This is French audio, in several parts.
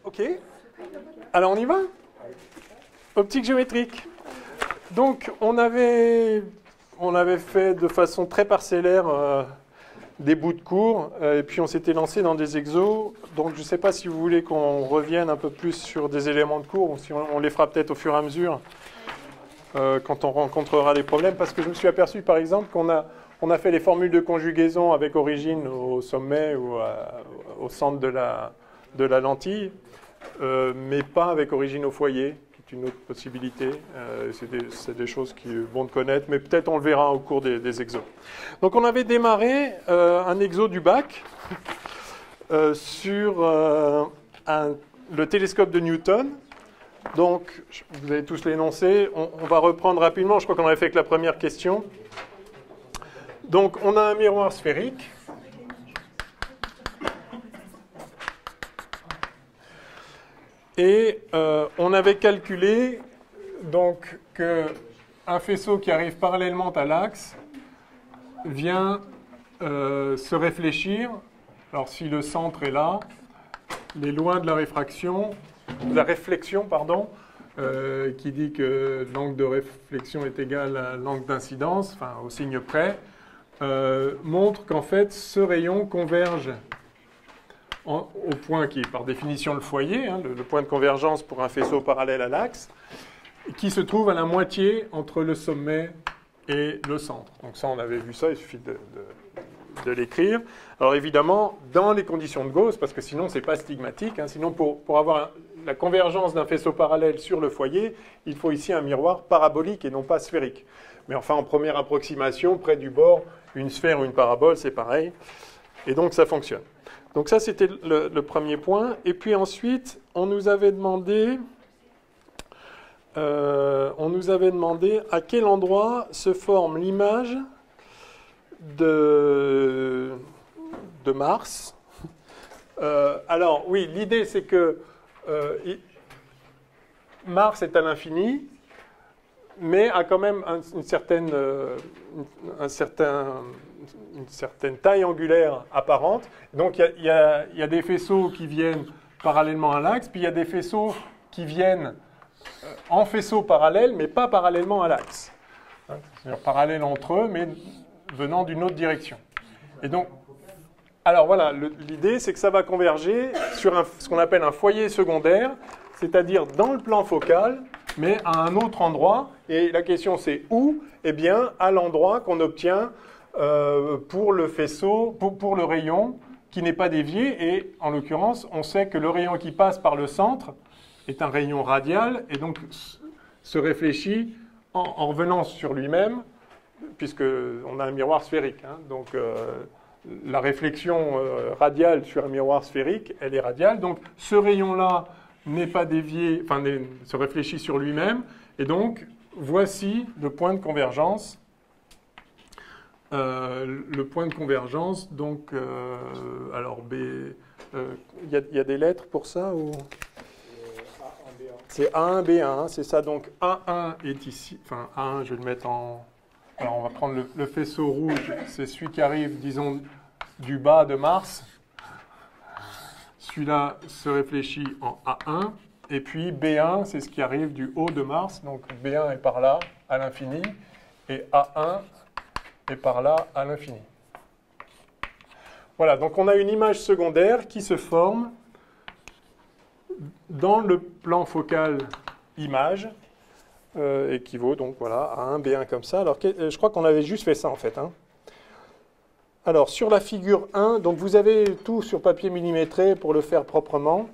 Ok. Alors on y va? Optique géométrique. Donc on avait fait de façon très parcellaire des bouts de cours, et puis on s'était lancé dans des exos. Donc je ne sais pas si vous voulez qu'on revienne un peu plus sur des éléments de cours, ou si on les fera peut-être au fur et à mesure quand on rencontrera des problèmes, parce que je me suis aperçu par exemple qu'on a fait les formules de conjugaison avec origine au sommet ou au centre de la lentille, mais pas avec origine au foyer, qui est une autre possibilité. C'est des choses qui est bon de connaître, mais peut-être on le verra au cours des exos. Donc on avait démarré un exo du bac sur le télescope de Newton. Donc, vous avez tous l'énoncé. On va reprendre rapidement. Je crois qu'on avait fait que la première question. Donc, on a un miroir sphérique. Et on avait calculé donc, qu'un faisceau qui arrive parallèlement à l'axe vient se réfléchir. Alors, si le centre est là, les lois de la réflexion, qui dit que l'angle de réflexion est égal à l'angle d'incidence, enfin au signe près, montre qu'en fait ce rayon converge au point qui est par définition le foyer, hein, le point de convergence pour un faisceau parallèle à l'axe, qui se trouve à la moitié entre le sommet et le centre. Donc ça, on avait vu ça, il suffit de l'écrire. Alors évidemment, dans les conditions de Gauss, parce que sinon, ce n'est pas stigmatique. Hein, sinon, pour avoir la convergence d'un faisceau parallèle sur le foyer, il faut ici un miroir parabolique et non pas sphérique. Mais enfin, en première approximation, près du bord, une sphère ou une parabole, c'est pareil. Et donc, ça fonctionne. Donc ça, c'était le premier point. Et puis ensuite, on nous avait demandé à quel endroit se forme l'image de Mars. Alors, oui, l'idée, c'est que Mars est à l'infini, mais a quand même une certaine taille angulaire apparente. Donc, il y a des faisceaux qui viennent parallèlement à l'axe, puis il y a des faisceaux qui viennent en faisceaux parallèles, mais pas parallèlement à l'axe. C'est-à-dire parallèles entre eux, mais venant d'une autre direction. Et donc, alors voilà, l'idée, c'est que ça va converger sur ce qu'on appelle un foyer secondaire, c'est-à-dire dans le plan focal, mais à un autre endroit. Et la question, c'est où? Eh bien, à l'endroit qu'on obtient pour le faisceau, pour le rayon qui n'est pas dévié. Et en l'occurrence, on sait que le rayon qui passe par le centre est un rayon radial et donc se réfléchit en revenant sur lui-même, puisqu'on a un miroir sphérique. Hein, donc, la réflexion radiale sur un miroir sphérique, elle est radiale. Donc, ce rayon-là n'est pas dévié, enfin, se réfléchit sur lui-même. Et donc, voici le point de convergence. Le point de convergence, donc, alors, B, il y a des lettres pour ça ou... C'est A1, B1, hein, c'est ça. Donc, A1 est ici. Enfin, A1, je vais le mettre en... Alors, on va prendre le faisceau rouge. C'est celui qui arrive, disons, du bas de Mars. Celui-là se réfléchit en A1. Et puis, B1, c'est ce qui arrive du haut de Mars. Donc, B1 est par là, à l'infini. Et A1 est par là, à l'infini. Voilà, donc on a une image secondaire qui se forme dans le plan focal image, équivaut donc voilà à un B1 comme ça. Alors je crois qu'on avait juste fait ça en fait. Hein. Alors sur la figure 1, donc vous avez tout sur papier millimétré pour le faire proprement.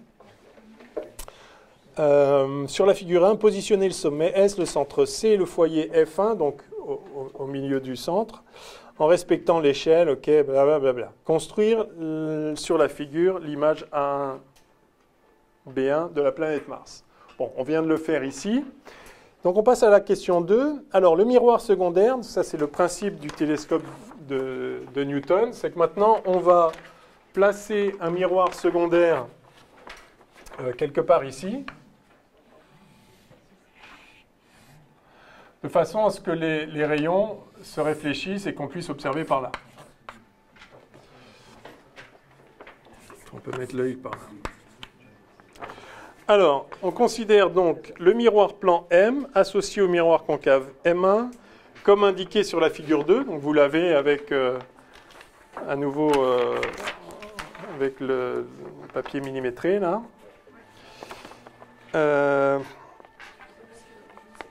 Sur la figure 1, positionnez le sommet S, le centre C, le foyer F1, donc au milieu du centre, en respectant l'échelle, ok, blablabla. Construire sur la figure l'image A1 B1 de la planète Mars. Bon, on vient de le faire ici. Donc on passe à la question 2. Alors le miroir secondaire, ça c'est le principe du télescope de Newton, c'est que maintenant on va placer un miroir secondaire quelque part ici, de façon à ce que les rayons se réfléchissent et qu'on puisse observer par là. On peut mettre l'œil par là. Alors, on considère donc le miroir plan M associé au miroir concave M1 comme indiqué sur la figure 2. Donc vous l'avez avec, à nouveau, avec le papier millimétré, là.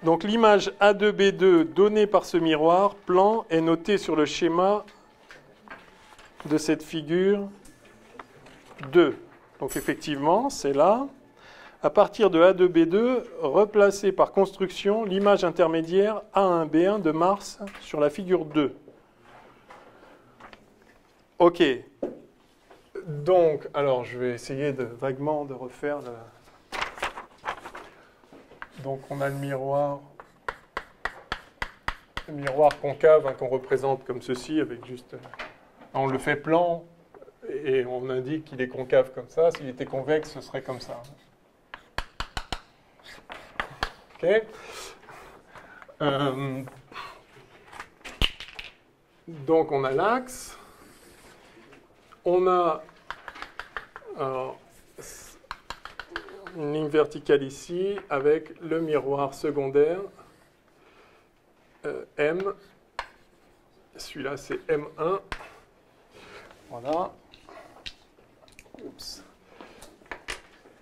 Donc l'image A2B2 donnée par ce miroir plan est notée sur le schéma de cette figure 2. Donc effectivement, c'est là. À partir de A2B2, replacer par construction l'image intermédiaire A1B1 de Mars sur la figure 2. OK. Donc, alors je vais essayer vaguement de refaire le... Donc on a le miroir concave qu'on représente comme ceci, avec juste... On le fait plan et on indique qu'il est concave comme ça. S'il était convexe, ce serait comme ça. OK. Donc on a l'axe. On a une ligne verticale ici avec le miroir secondaire M. Celui-là, c'est M1. Voilà. Oups.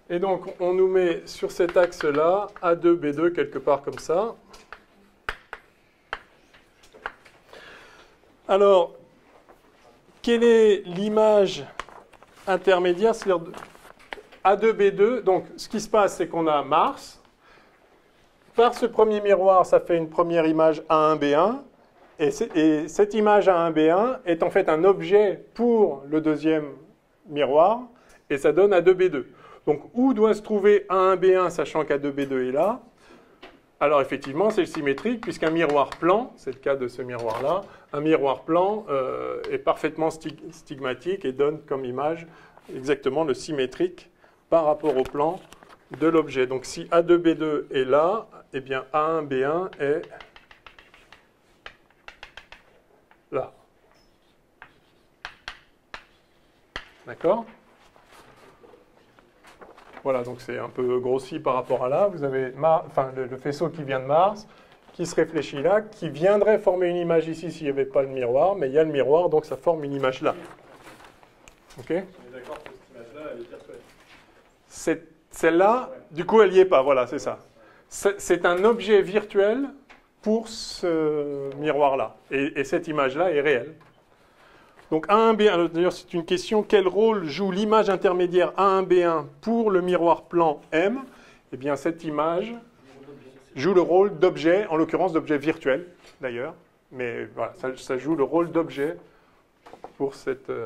Et donc, on nous met sur cet axe-là A2, B2, quelque part comme ça. Alors, quelle est l'image intermédiaire? C'est-à-dire A2, B2. Donc, ce qui se passe, c'est qu'on a Mars. Par ce premier miroir, ça fait une première image A1, B1. Et cette image A1, B1 est en fait un objet pour le deuxième miroir. Et ça donne A2, B2. Donc, où doit se trouver A1, B1, sachant qu'A2, B2 est là? Alors, effectivement, c'est le symétrique, puisqu'un miroir plan, c'est le cas de ce miroir-là, un miroir plan est parfaitement stigmatique et donne comme image exactement le symétrique par rapport au plan de l'objet. Donc, si A2, B2 est là, eh bien, A1, B1 est là. D'accord ? Voilà, donc c'est un peu grossi par rapport à là. Vous avez le faisceau qui vient de Mars, qui se réfléchit là, qui viendrait former une image ici s'il n'y avait pas le miroir, mais il y a le miroir, donc ça forme une image là. OK ? On est d'accord que cette image-là, elle est virtuelle. Celle-là, du coup, elle n'y est pas. Voilà, c'est ça. C'est un objet virtuel pour ce miroir-là. Et cette image-là est réelle. Donc A1B1, d'ailleurs c'est une question, quel rôle joue l'image intermédiaire A1B1 pour le miroir plan M? Eh bien cette image joue le rôle d'objet, en l'occurrence d'objet virtuel d'ailleurs, mais voilà, ça joue le rôle d'objet pour ce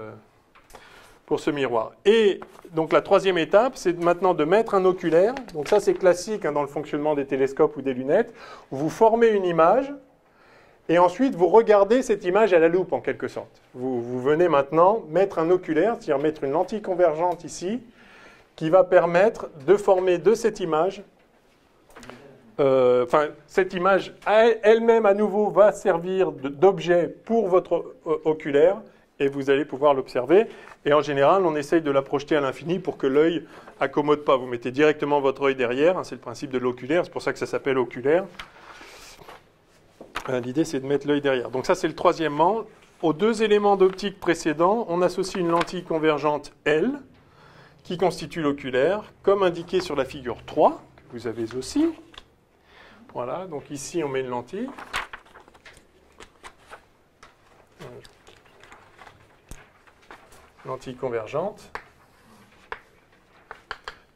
miroir. Et donc la troisième étape, c'est maintenant de mettre un oculaire. Donc ça c'est classique dans le fonctionnement des télescopes ou des lunettes. Vous formez une image. Et ensuite, vous regardez cette image à la loupe, en quelque sorte. Vous venez maintenant mettre un oculaire, c'est-à-dire mettre une lentille convergente ici, qui va permettre de former de cette image, cette image elle-même, à nouveau, va servir d'objet pour votre oculaire, et vous allez pouvoir l'observer. Et en général, on essaye de la projeter à l'infini pour que l'œil accommode pas. Vous mettez directement votre œil derrière, c'est le principe de l'oculaire, c'est pour ça que ça s'appelle oculaire. L'idée, c'est de mettre l'œil derrière. Donc ça, c'est le troisièmement. Aux deux éléments d'optique précédents, on associe une lentille convergente L, qui constitue l'oculaire, comme indiqué sur la figure 3, que vous avez aussi. Voilà, donc ici, on met une lentille. Lentille convergente.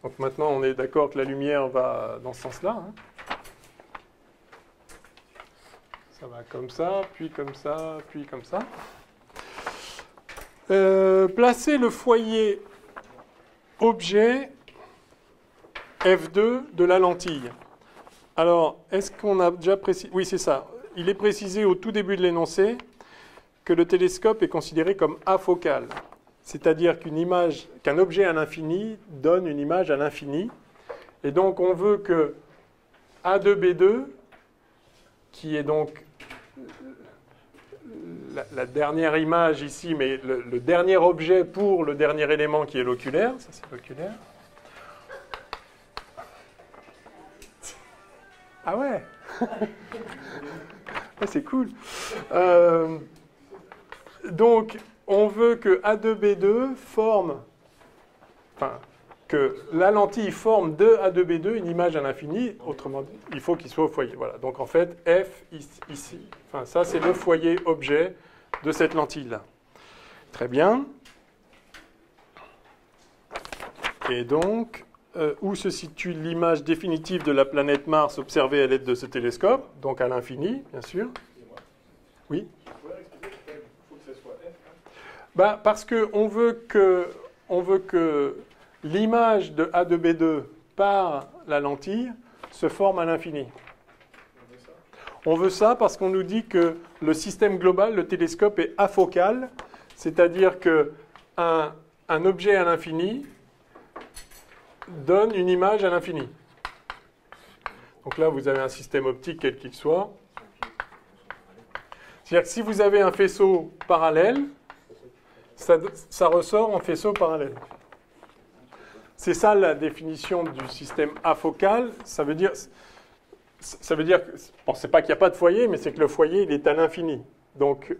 Donc maintenant, on est d'accord que la lumière va dans ce sens-là. Ça va comme ça, puis comme ça, puis comme ça. Placez le foyer objet F2 de la lentille. Alors, est-ce qu'on a déjà précisé? Oui, c'est ça. Il est précisé au tout début de l'énoncé que le télescope est considéré comme afocal. C'est-à-dire qu'un objet à l'infini donne une image à l'infini. Et donc, on veut que A2B2, qui est donc la dernière image ici, mais le dernier objet pour le dernier élément qui est l'oculaire, ça c'est l'oculaire, Ah ouais. Ouais, c'est cool. Donc, on veut que A2B2 forme, enfin, que la lentille forme de A2B2 une image à l'infini. Autrement dit, il faut qu'il soit au foyer. Voilà. Donc, en fait, F ici, enfin, ça, c'est le foyer objet de cette lentille-là. Très bien. Et donc, où se situe l'image définitive de la planète Mars observée à l'aide de ce télescope? Donc à l'infini, bien sûr. Oui. Vous pouvez expliquer pourquoi il faut que ce soit F, hein? Ben, parce qu'on veut que l'image de A de B2 par la lentille se forme à l'infini. On veut ça. On veut ça parce qu'on nous dit que le système global, le télescope, est afocal, c'est-à-dire qu'un objet à l'infini donne une image à l'infini. Donc là, vous avez un système optique quel qu'il soit. C'est-à-dire que si vous avez un faisceau parallèle, ça ressort en faisceau parallèle. C'est ça la définition du système afocal. Ça veut dire que, bon, c'est pas qu'il n'y a pas de foyer, mais c'est que le foyer, il est à l'infini. Donc,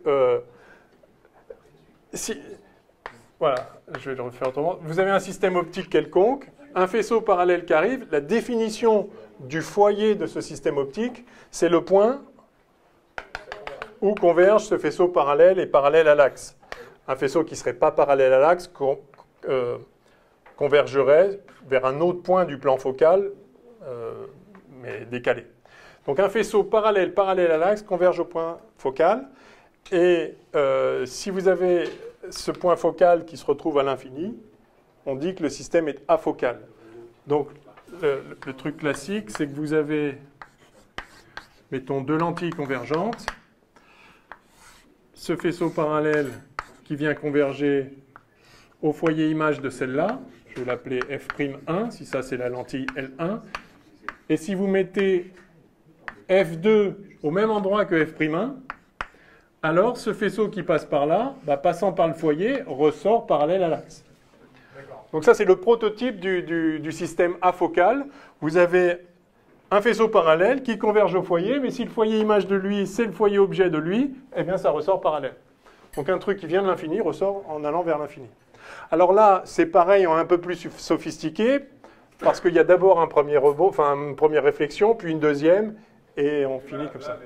voilà, je vais le refaire autrement. Vous avez un système optique quelconque, un faisceau parallèle qui arrive. La définition du foyer de ce système optique, c'est le point où converge ce faisceau parallèle et parallèle à l'axe. Un faisceau qui ne serait pas parallèle à l'axe convergerait vers un autre point du plan focal, mais décalé. Donc un faisceau parallèle à l'axe converge au point focal. Et si vous avez ce point focal qui se retrouve à l'infini, on dit que le système est afocal. Donc le truc classique, c'est que vous avez, mettons, deux lentilles convergentes, ce faisceau parallèle qui vient converger au foyer image de celle-là, je vais l'appeler F'1, si ça c'est la lentille L1, et si vous mettez F2 au même endroit que F'1, alors ce faisceau qui passe par là, passant par le foyer, ressort parallèle à l'axe. Donc ça c'est le prototype du système afocal. Vous avez un faisceau parallèle qui converge au foyer, mais si le foyer image de lui, c'est le foyer objet de lui, eh bien ça ressort parallèle. Donc un truc qui vient de l'infini ressort en allant vers l'infini. Alors là, c'est pareil, un peu plus sophistiqué, parce qu'il y a d'abord un premier rebond, enfin une première réflexion, puis une deuxième, et on finit comme ça.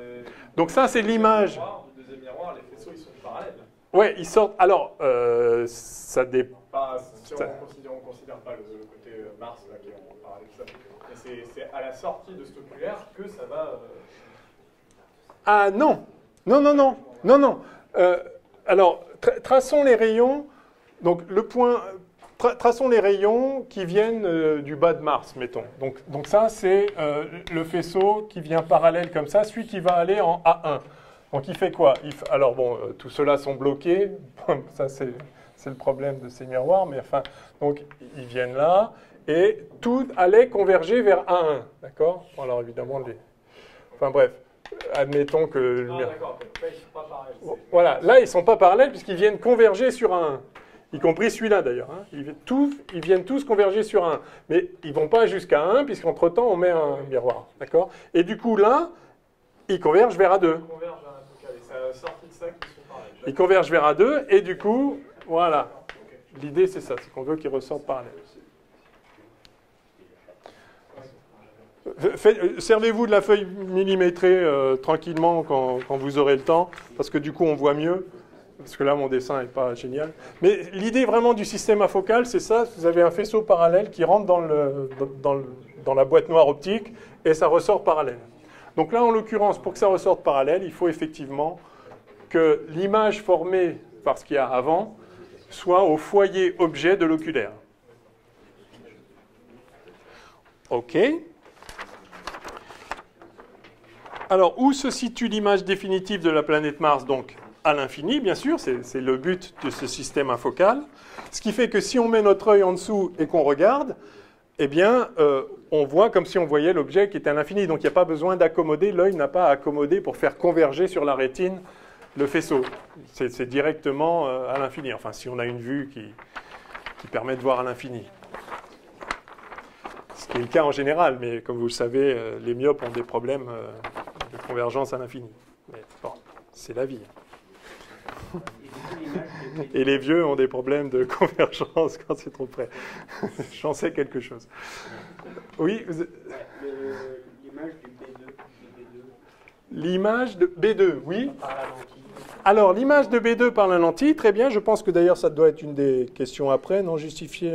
Donc ça c'est l'image. Le deuxième miroir, les faisceaux, ils sont parallèles. Ouais, ils sortent. Alors, ça dépend. Si on ne considère pas le côté Mars, là, qui est en parallèle, tout ça. Mais c'est à la sortie de cet oculaire que ça va... Ah non. Non. Alors, traçons les rayons. Donc, le point... Traçons les rayons qui viennent du bas de Mars, mettons. Donc ça, c'est le faisceau qui vient parallèle comme ça, celui qui va aller en A1. Donc il fait quoi? Alors bon, tous ceux-là sont bloqués. Ça, c'est le problème de ces miroirs. Mais enfin, donc ils viennent là. Et tout allait converger vers A1. D'accord? Bon, alors évidemment, enfin bref, admettons que... Ah d'accord, là, ils ne sont pas parallèles. Voilà, là, ils ne sont pas parallèles puisqu'ils viennent converger sur A1. Y compris celui-là d'ailleurs. Hein. Ils viennent tous converger sur un. Mais ils ne vont pas jusqu'à 1, puisqu'entre-temps, on met un miroir. D'accord? Et du coup, là, ils convergent vers A2. Ils convergent vers un focal. Et c'est à la sortie de ça qu'ils sont parallèles. Ils convergent vers A2, et du coup, voilà. L'idée, c'est ça, c'est qu'on veut qu'ils ressortent parallèles. Servez-vous de la feuille millimétrée tranquillement quand vous aurez le temps, parce que du coup, on voit mieux. Parce que là, mon dessin n'est pas génial. Mais l'idée vraiment du système afocal, c'est ça. Vous avez un faisceau parallèle qui rentre dans la boîte noire optique et ça ressort parallèle. Donc là, en l'occurrence, pour que ça ressorte parallèle, il faut effectivement que l'image formée par ce qu'il y a avant soit au foyer objet de l'oculaire. OK. Alors, où se situe l'image définitive de la planète Mars, donc à l'infini, bien sûr, c'est le but de ce système afocal. Ce qui fait que si on met notre œil en dessous et qu'on regarde, eh bien, on voit comme si on voyait l'objet qui est à l'infini. Donc, il n'y a pas besoin d'accommoder. L'œil n'a pas à accommoder pour faire converger sur la rétine le faisceau. C'est directement à l'infini. Enfin, si on a une vue qui permet de voir à l'infini. qui est le cas en général, mais comme vous le savez, les myopes ont des problèmes de convergence à l'infini. Mais bon, c'est la vie. Et les vieux ont des problèmes de convergence quand c'est trop près. J'en sais quelque chose. Oui l'image du B2. L'image de B2, oui. Alors, l'image de B2 par la lentille, très bien. Je pense que d'ailleurs, ça doit être une des questions après. Non, justifier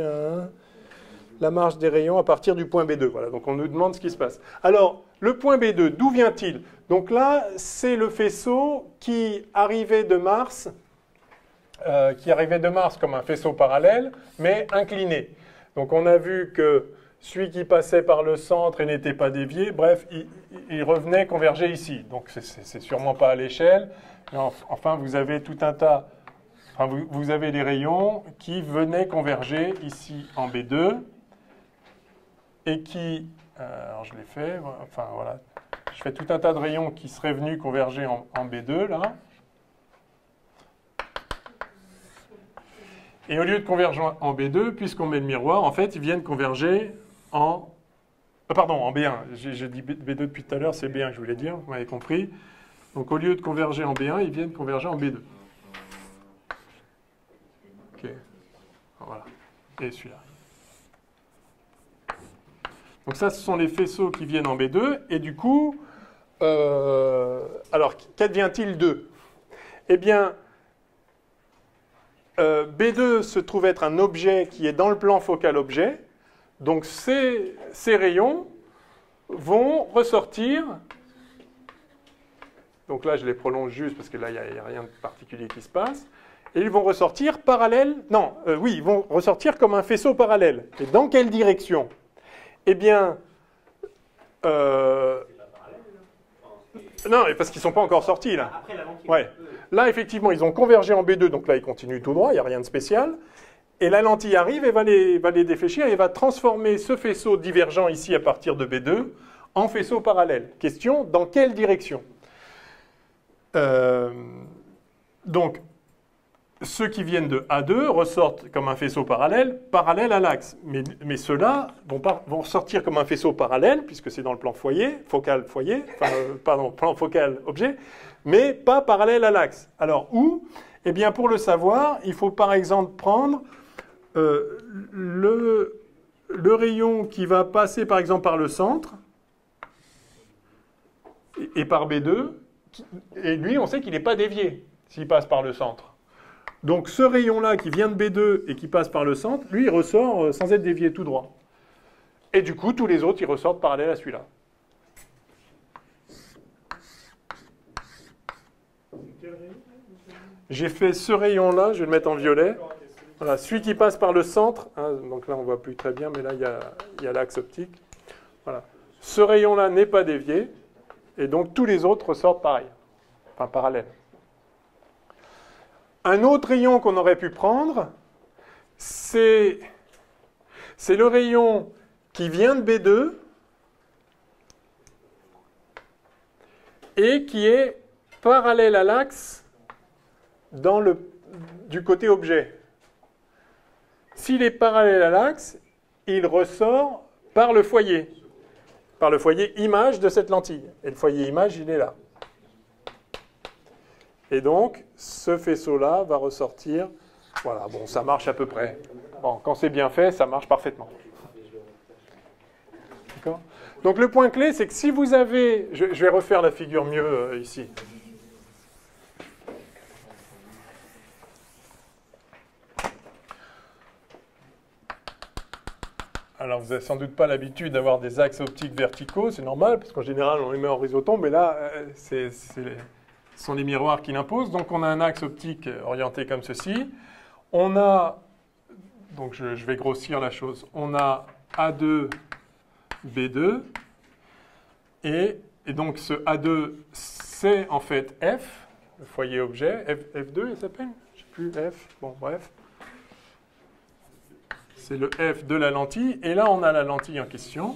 la marge des rayons à partir du point B2. Voilà, donc on nous demande ce qui se passe. Alors, le point B2, d'où vient-il? Donc là, c'est le faisceau qui arrivait de Mars comme un faisceau parallèle, mais incliné. Donc on a vu que celui qui passait par le centre et n'était pas dévié, bref, il revenait converger ici. Donc c'est sûrement pas à l'échelle. Enfin, vous avez tout un tas... Enfin, vous avez des rayons qui venaient converger ici en B2 et qui... alors je l'ai fait, enfin voilà. Je fais tout un tas de rayons qui seraient venus converger en B2, là. Et au lieu de converger en B2, puisqu'on met le miroir, en fait, ils viennent converger en... pardon, en B1. J'ai dit B2 depuis tout à l'heure, c'est B1 que je voulais dire, vous m'avez compris. Donc au lieu de converger en B1, ils viennent converger en B2. Ok. Voilà. Et celui-là. Donc ça, ce sont les faisceaux qui viennent en B2. Et du coup, alors, qu'advient-il d'eux? Eh bien... B2 se trouve être un objet qui est dans le plan focal objet. Donc ces rayons vont ressortir. Donc là, je les prolonge juste parce que là, il n'y a rien de particulier qui se passe. Et ils vont ressortir parallèles. Non, oui, ils vont ressortir comme un faisceau parallèle. Et dans quelle direction? Eh bien... non, parce qu'ils ne sont pas encore sortis, là. Après la lentille. Ouais. Là, effectivement, ils ont convergé en B2, donc là, ils continuent tout droit, il n'y a rien de spécial. Et la lentille arrive et va les défléchir et va transformer ce faisceau divergent ici à partir de B2 en faisceau parallèle. Question, dans quelle direction? Donc, ceux qui viennent de A2 ressortent comme un faisceau parallèle à l'axe. Mais ceux-là vont ressortir comme un faisceau parallèle, puisque c'est dans le plan focal foyer, pardon, plan focal objet, mais pas parallèle à l'axe. Alors, où? Eh bien, pour le savoir, il faut par exemple prendre le rayon qui va passer par exemple par le centre, et par B2, et lui, on sait qu'il n'est pas dévié s'il passe par le centre. Donc ce rayon-là qui vient de B2 et qui passe par le centre, lui, il ressort sans être dévié tout droit. Et du coup, tous les autres, ils ressortent parallèles à celui-là. J'ai fait ce rayon-là, je vais le mettre en violet. Voilà, celui qui passe par le centre, hein, donc là, on ne voit plus très bien, mais là, il y a l'axe optique. Voilà. Ce rayon-là n'est pas dévié, et donc tous les autres ressortent pareil, enfin parallèles. Un autre rayon qu'on aurait pu prendre, c'est le rayon qui vient de B2 et qui est parallèle à l'axe du côté objet. S'il est parallèle à l'axe, il ressort par le foyer image de cette lentille. Et le foyer image, il est là. Et donc, ce faisceau-là va ressortir. Voilà, bon, ça marche à peu près. Bon, quand c'est bien fait, ça marche parfaitement. D'accord ? Donc, le point clé, c'est que si vous avez... Je vais refaire la figure mieux ici. Alors, vous n'avez sans doute pas l'habitude d'avoir des axes optiques verticaux, c'est normal, parce qu'en général, on les met en horizontaux, mais là, ce sont les miroirs qui l'imposent. Donc, on a un axe optique orienté comme ceci. On a, donc je vais grossir la chose, on a A2, B2, et donc ce A2, c'est en fait F, le foyer objet, F2, il s'appelle? Je ne sais plus, F, bon, bref. C'est le F de la lentille. Et là, on a la lentille en question,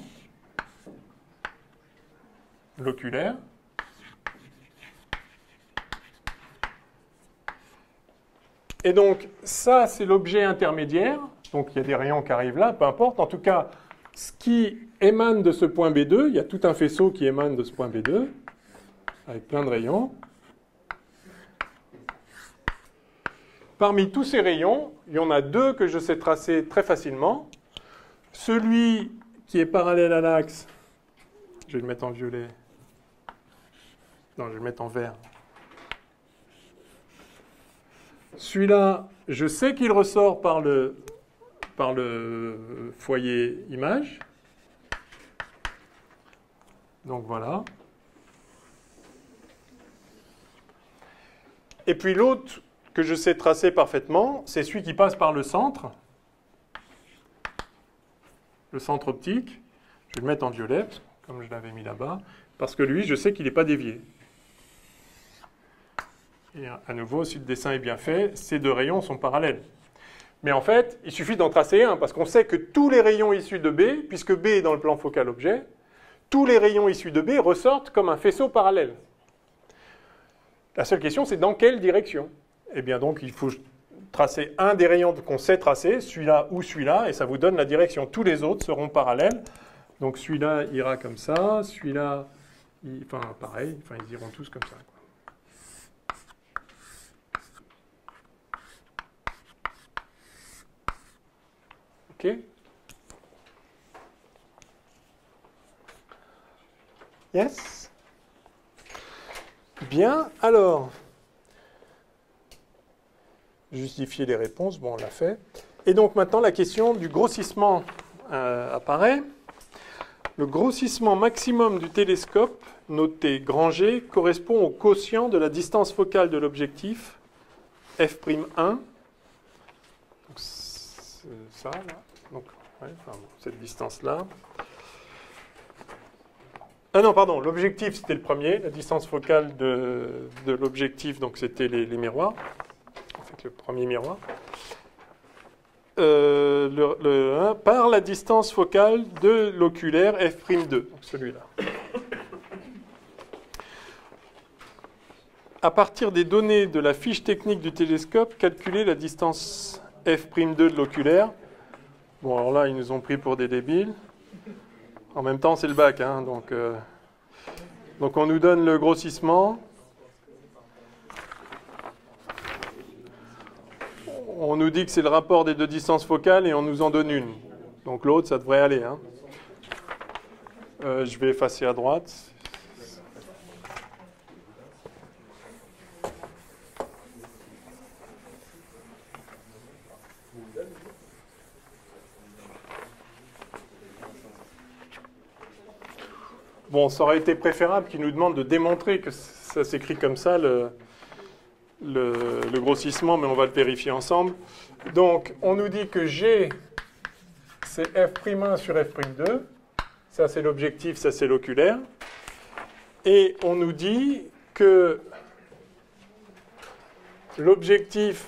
l'oculaire. Et donc, ça, c'est l'objet intermédiaire. Donc, il y a des rayons qui arrivent là, peu importe. En tout cas, ce qui émane de ce point B2, il y a tout un faisceau qui émane de ce point B2, avec plein de rayons. Parmi tous ces rayons, il y en a deux que je sais tracer très facilement. Celui qui est parallèle à l'axe, je vais le mettre en violet. Non, je vais le mettre en vert. Celui-là, je sais qu'il ressort par le foyer image. Donc voilà. Et puis l'autre que je sais tracer parfaitement, c'est celui qui passe par le centre optique. Je vais le mettre en violet, comme je l'avais mis là-bas, parce que lui, je sais qu'il n'est pas dévié. Et à nouveau, si le dessin est bien fait, ces deux rayons sont parallèles. Mais en fait, il suffit d'en tracer un, parce qu'on sait que tous les rayons issus de B, puisque B est dans le plan focal objet, tous les rayons issus de B ressortent comme un faisceau parallèle. La seule question, c'est dans quelle direction? Eh bien donc, il faut tracer un des rayons qu'on sait tracer, celui-là ou celui-là, et ça vous donne la direction. Tous les autres seront parallèles. Donc celui-là ira comme ça, celui-là, enfin pareil, enfin ils iront tous comme ça. OK? Yes? Bien, alors, justifier les réponses, bon, on l'a fait. Et donc maintenant, la question du grossissement apparaît. Le grossissement maximum du télescope, noté grand G, correspond au quotient de la distance focale de l'objectif, f'1. Donc, c'est ça, là. Donc, ouais, enfin, cette distance-là. Ah non, pardon, l'objectif, c'était le premier. La distance focale de l'objectif, donc c'était les miroirs. En fait, le premier miroir. Par la distance focale de l'oculaire f'2, donc celui-là. À partir des données de la fiche technique du télescope, calculer la distance f'2 de l'oculaire. Bon, alors là, ils nous ont pris pour des débiles. En même temps, c'est le bac, hein, donc on nous donne le grossissement. On nous dit que c'est le rapport des deux distances focales et on nous en donne une. Donc l'autre, ça devrait aller. Hein. Je vais effacer à droite. Bon, ça aurait été préférable qu'ils nous demandent de démontrer que ça s'écrit comme ça, le grossissement, mais on va le vérifier ensemble. Donc, on nous dit que G, c'est f'1 sur f'2. Ça, c'est l'objectif, ça, c'est l'oculaire. Et on nous dit que l'objectif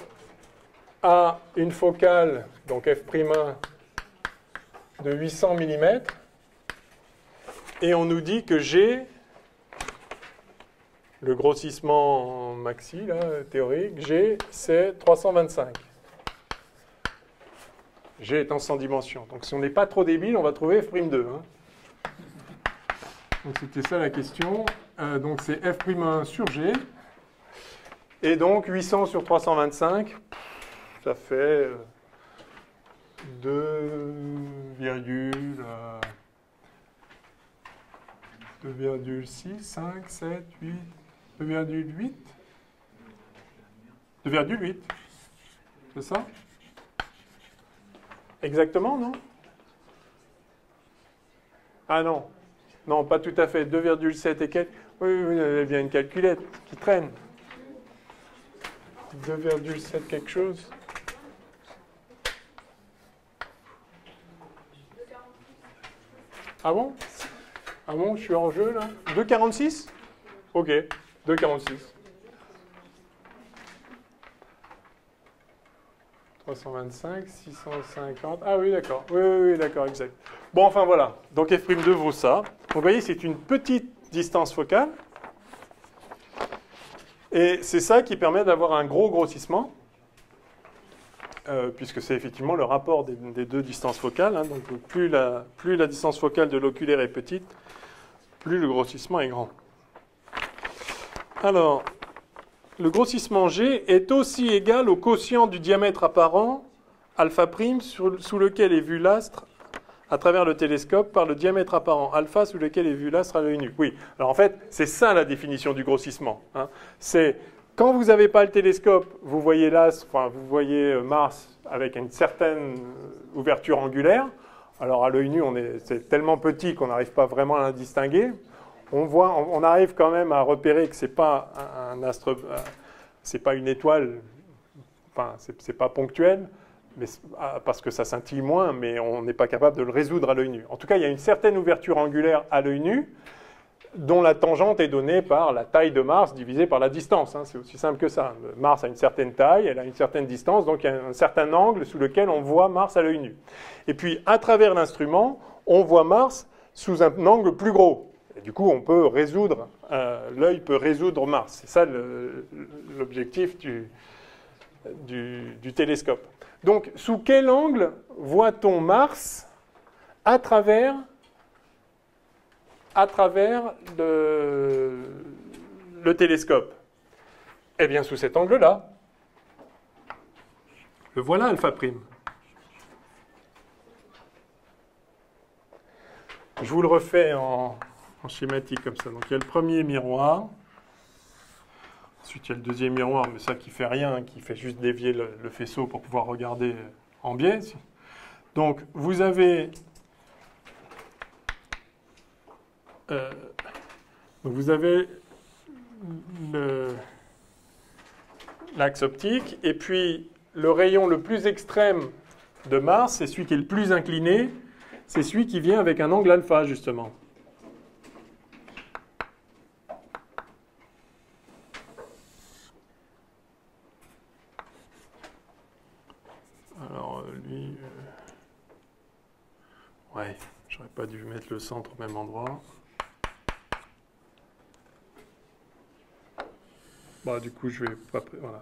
a une focale, donc f'1 de 800 mm. Et on nous dit que G, le grossissement maxi, là, théorique, G, c'est 325. G étant sans dimension. Donc si on n'est pas trop débile, on va trouver f'2. Hein. Donc c'était ça la question. Donc c'est f'1 sur G. Et donc 800 sur 325, ça fait 2,6, 5, 7, 8, 2,8. 2,8. C'est ça? Exactement, non? Ah non. Non, pas tout à fait. 2,7 et quelques. Oui, il y a bien une calculette qui traîne. 2,7 quelque chose. Ah bon? Ah bon, je suis en jeu là? 2,46? Ok, 2,46. 325, 650. Ah oui, d'accord. Oui, d'accord, exact. Bon, enfin voilà. Donc f'2 vaut ça. Donc vous voyez, c'est une petite distance focale. Et c'est ça qui permet d'avoir un gros grossissement. puisque c'est effectivement le rapport des deux distances focales. Hein, donc plus la distance focale de l'oculaire est petite, plus le grossissement est grand. Alors, le grossissement G est aussi égal au quotient du diamètre apparent, alpha prime, sous lequel est vu l'astre à travers le télescope, par le diamètre apparent alpha sous lequel est vu l'astre à l'œil nu. Oui, alors en fait, c'est ça la définition du grossissement. Hein. C'est quand vous n'avez pas le télescope, vous voyez l'astre, enfin vous voyez Mars avec une certaine ouverture angulaire. Alors à l'œil nu, c'est tellement petit qu'on n'arrive pas vraiment à la distinguer. On arrive quand même à repérer que c'est pas un astre, c'est pas une étoile, enfin c'est pas ponctuel, mais parce que ça scintille moins, mais on n'est pas capable de le résoudre à l'œil nu. En tout cas, il y a une certaine ouverture angulaire à l'œil nu, dont la tangente est donnée par la taille de Mars divisée par la distance. Hein. C'est aussi simple que ça. Mars a une certaine taille, elle a une certaine distance, donc il y a un certain angle sous lequel on voit Mars à l'œil nu. Et puis, à travers l'instrument, on voit Mars sous un angle plus gros. Et du coup, on peut résoudre, l'œil peut résoudre Mars. C'est ça l'objectif du télescope. Donc, sous quel angle voit-on Mars à travers le télescope? Eh bien, sous cet angle-là. Le voilà, alpha prime. Je vous le refais en schématique comme ça. Donc, il y a le premier miroir. Ensuite, il y a le deuxième miroir, mais ça qui fait rien, qui fait juste dévier le faisceau pour pouvoir regarder en biais. Donc, vous avez l'axe optique, et puis le rayon le plus extrême de Mars, c'est celui qui est le plus incliné, c'est celui qui vient avec un angle alpha, justement. Alors, lui... ouais, j'aurais pas dû mettre le centre au même endroit. Bah, du coup, je vais pas... Voilà.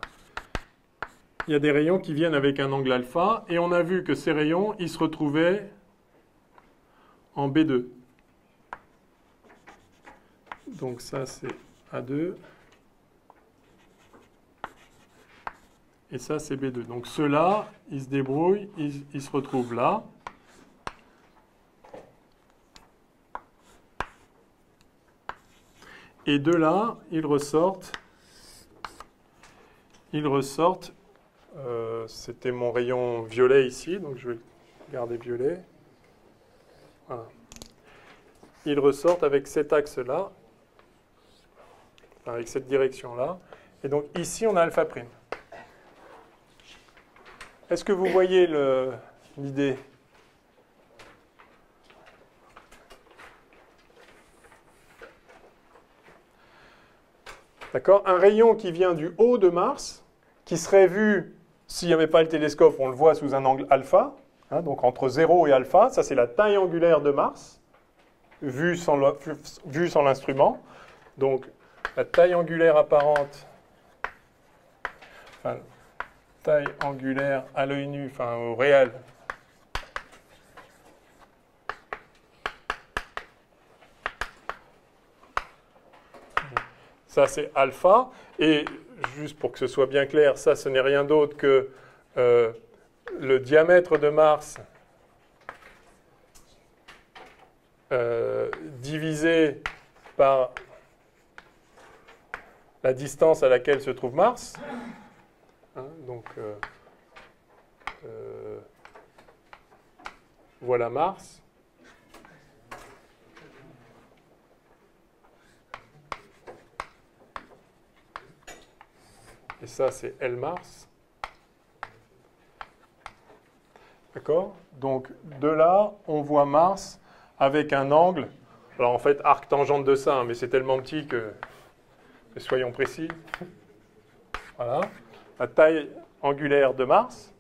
Il y a des rayons qui viennent avec un angle alpha, et on a vu que ces rayons, ils se retrouvaient en B2. Donc ça, c'est A2. Et ça, c'est B2. Donc ceux-là, ils se débrouillent, ils se retrouvent là. Et de là, ils ressortent. C'était mon rayon violet ici, donc je vais garder violet. Voilà. Ils ressortent avec cet axe-là, avec cette direction-là. Et donc ici, on a alpha prime. Est-ce que vous voyez l'idée ? D'accord ? Un rayon qui vient du haut de Mars, qui serait vu, s'il n'y avait pas le télescope, on le voit sous un angle alpha, hein, donc entre 0 et alpha, ça c'est la taille angulaire de Mars, vue sans l'instrument. Donc la taille angulaire apparente, enfin, taille angulaire à l'œil nu, enfin au réel, ça c'est alpha, et juste pour que ce soit bien clair, ça ce n'est rien d'autre que le diamètre de Mars divisé par la distance à laquelle se trouve Mars. Hein, donc voilà Mars. Et ça, c'est L Mars. D'accord ? Donc, de là, on voit Mars avec un angle. Alors, en fait, arc tangente de ça, hein, mais c'est tellement petit que soyons précis. Voilà. La taille angulaire de Mars.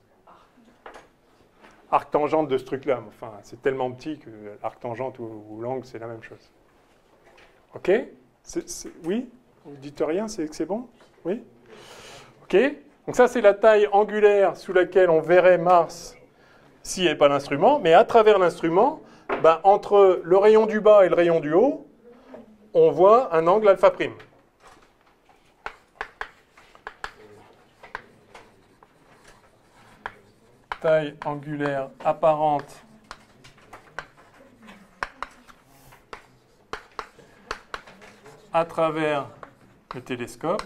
Arc tangente de ce truc-là. Enfin, c'est tellement petit que l'arc tangente ou l'angle, c'est la même chose. OK ? Oui ? Vous dites rien, c'est bon ? Oui ? OK. Donc ça, c'est la taille angulaire sous laquelle on verrait Mars s'il n'y avait pas l'instrument. Mais à travers l'instrument, ben, entre le rayon du bas et le rayon du haut, on voit un angle alpha prime. Taille angulaire apparente à travers le télescope,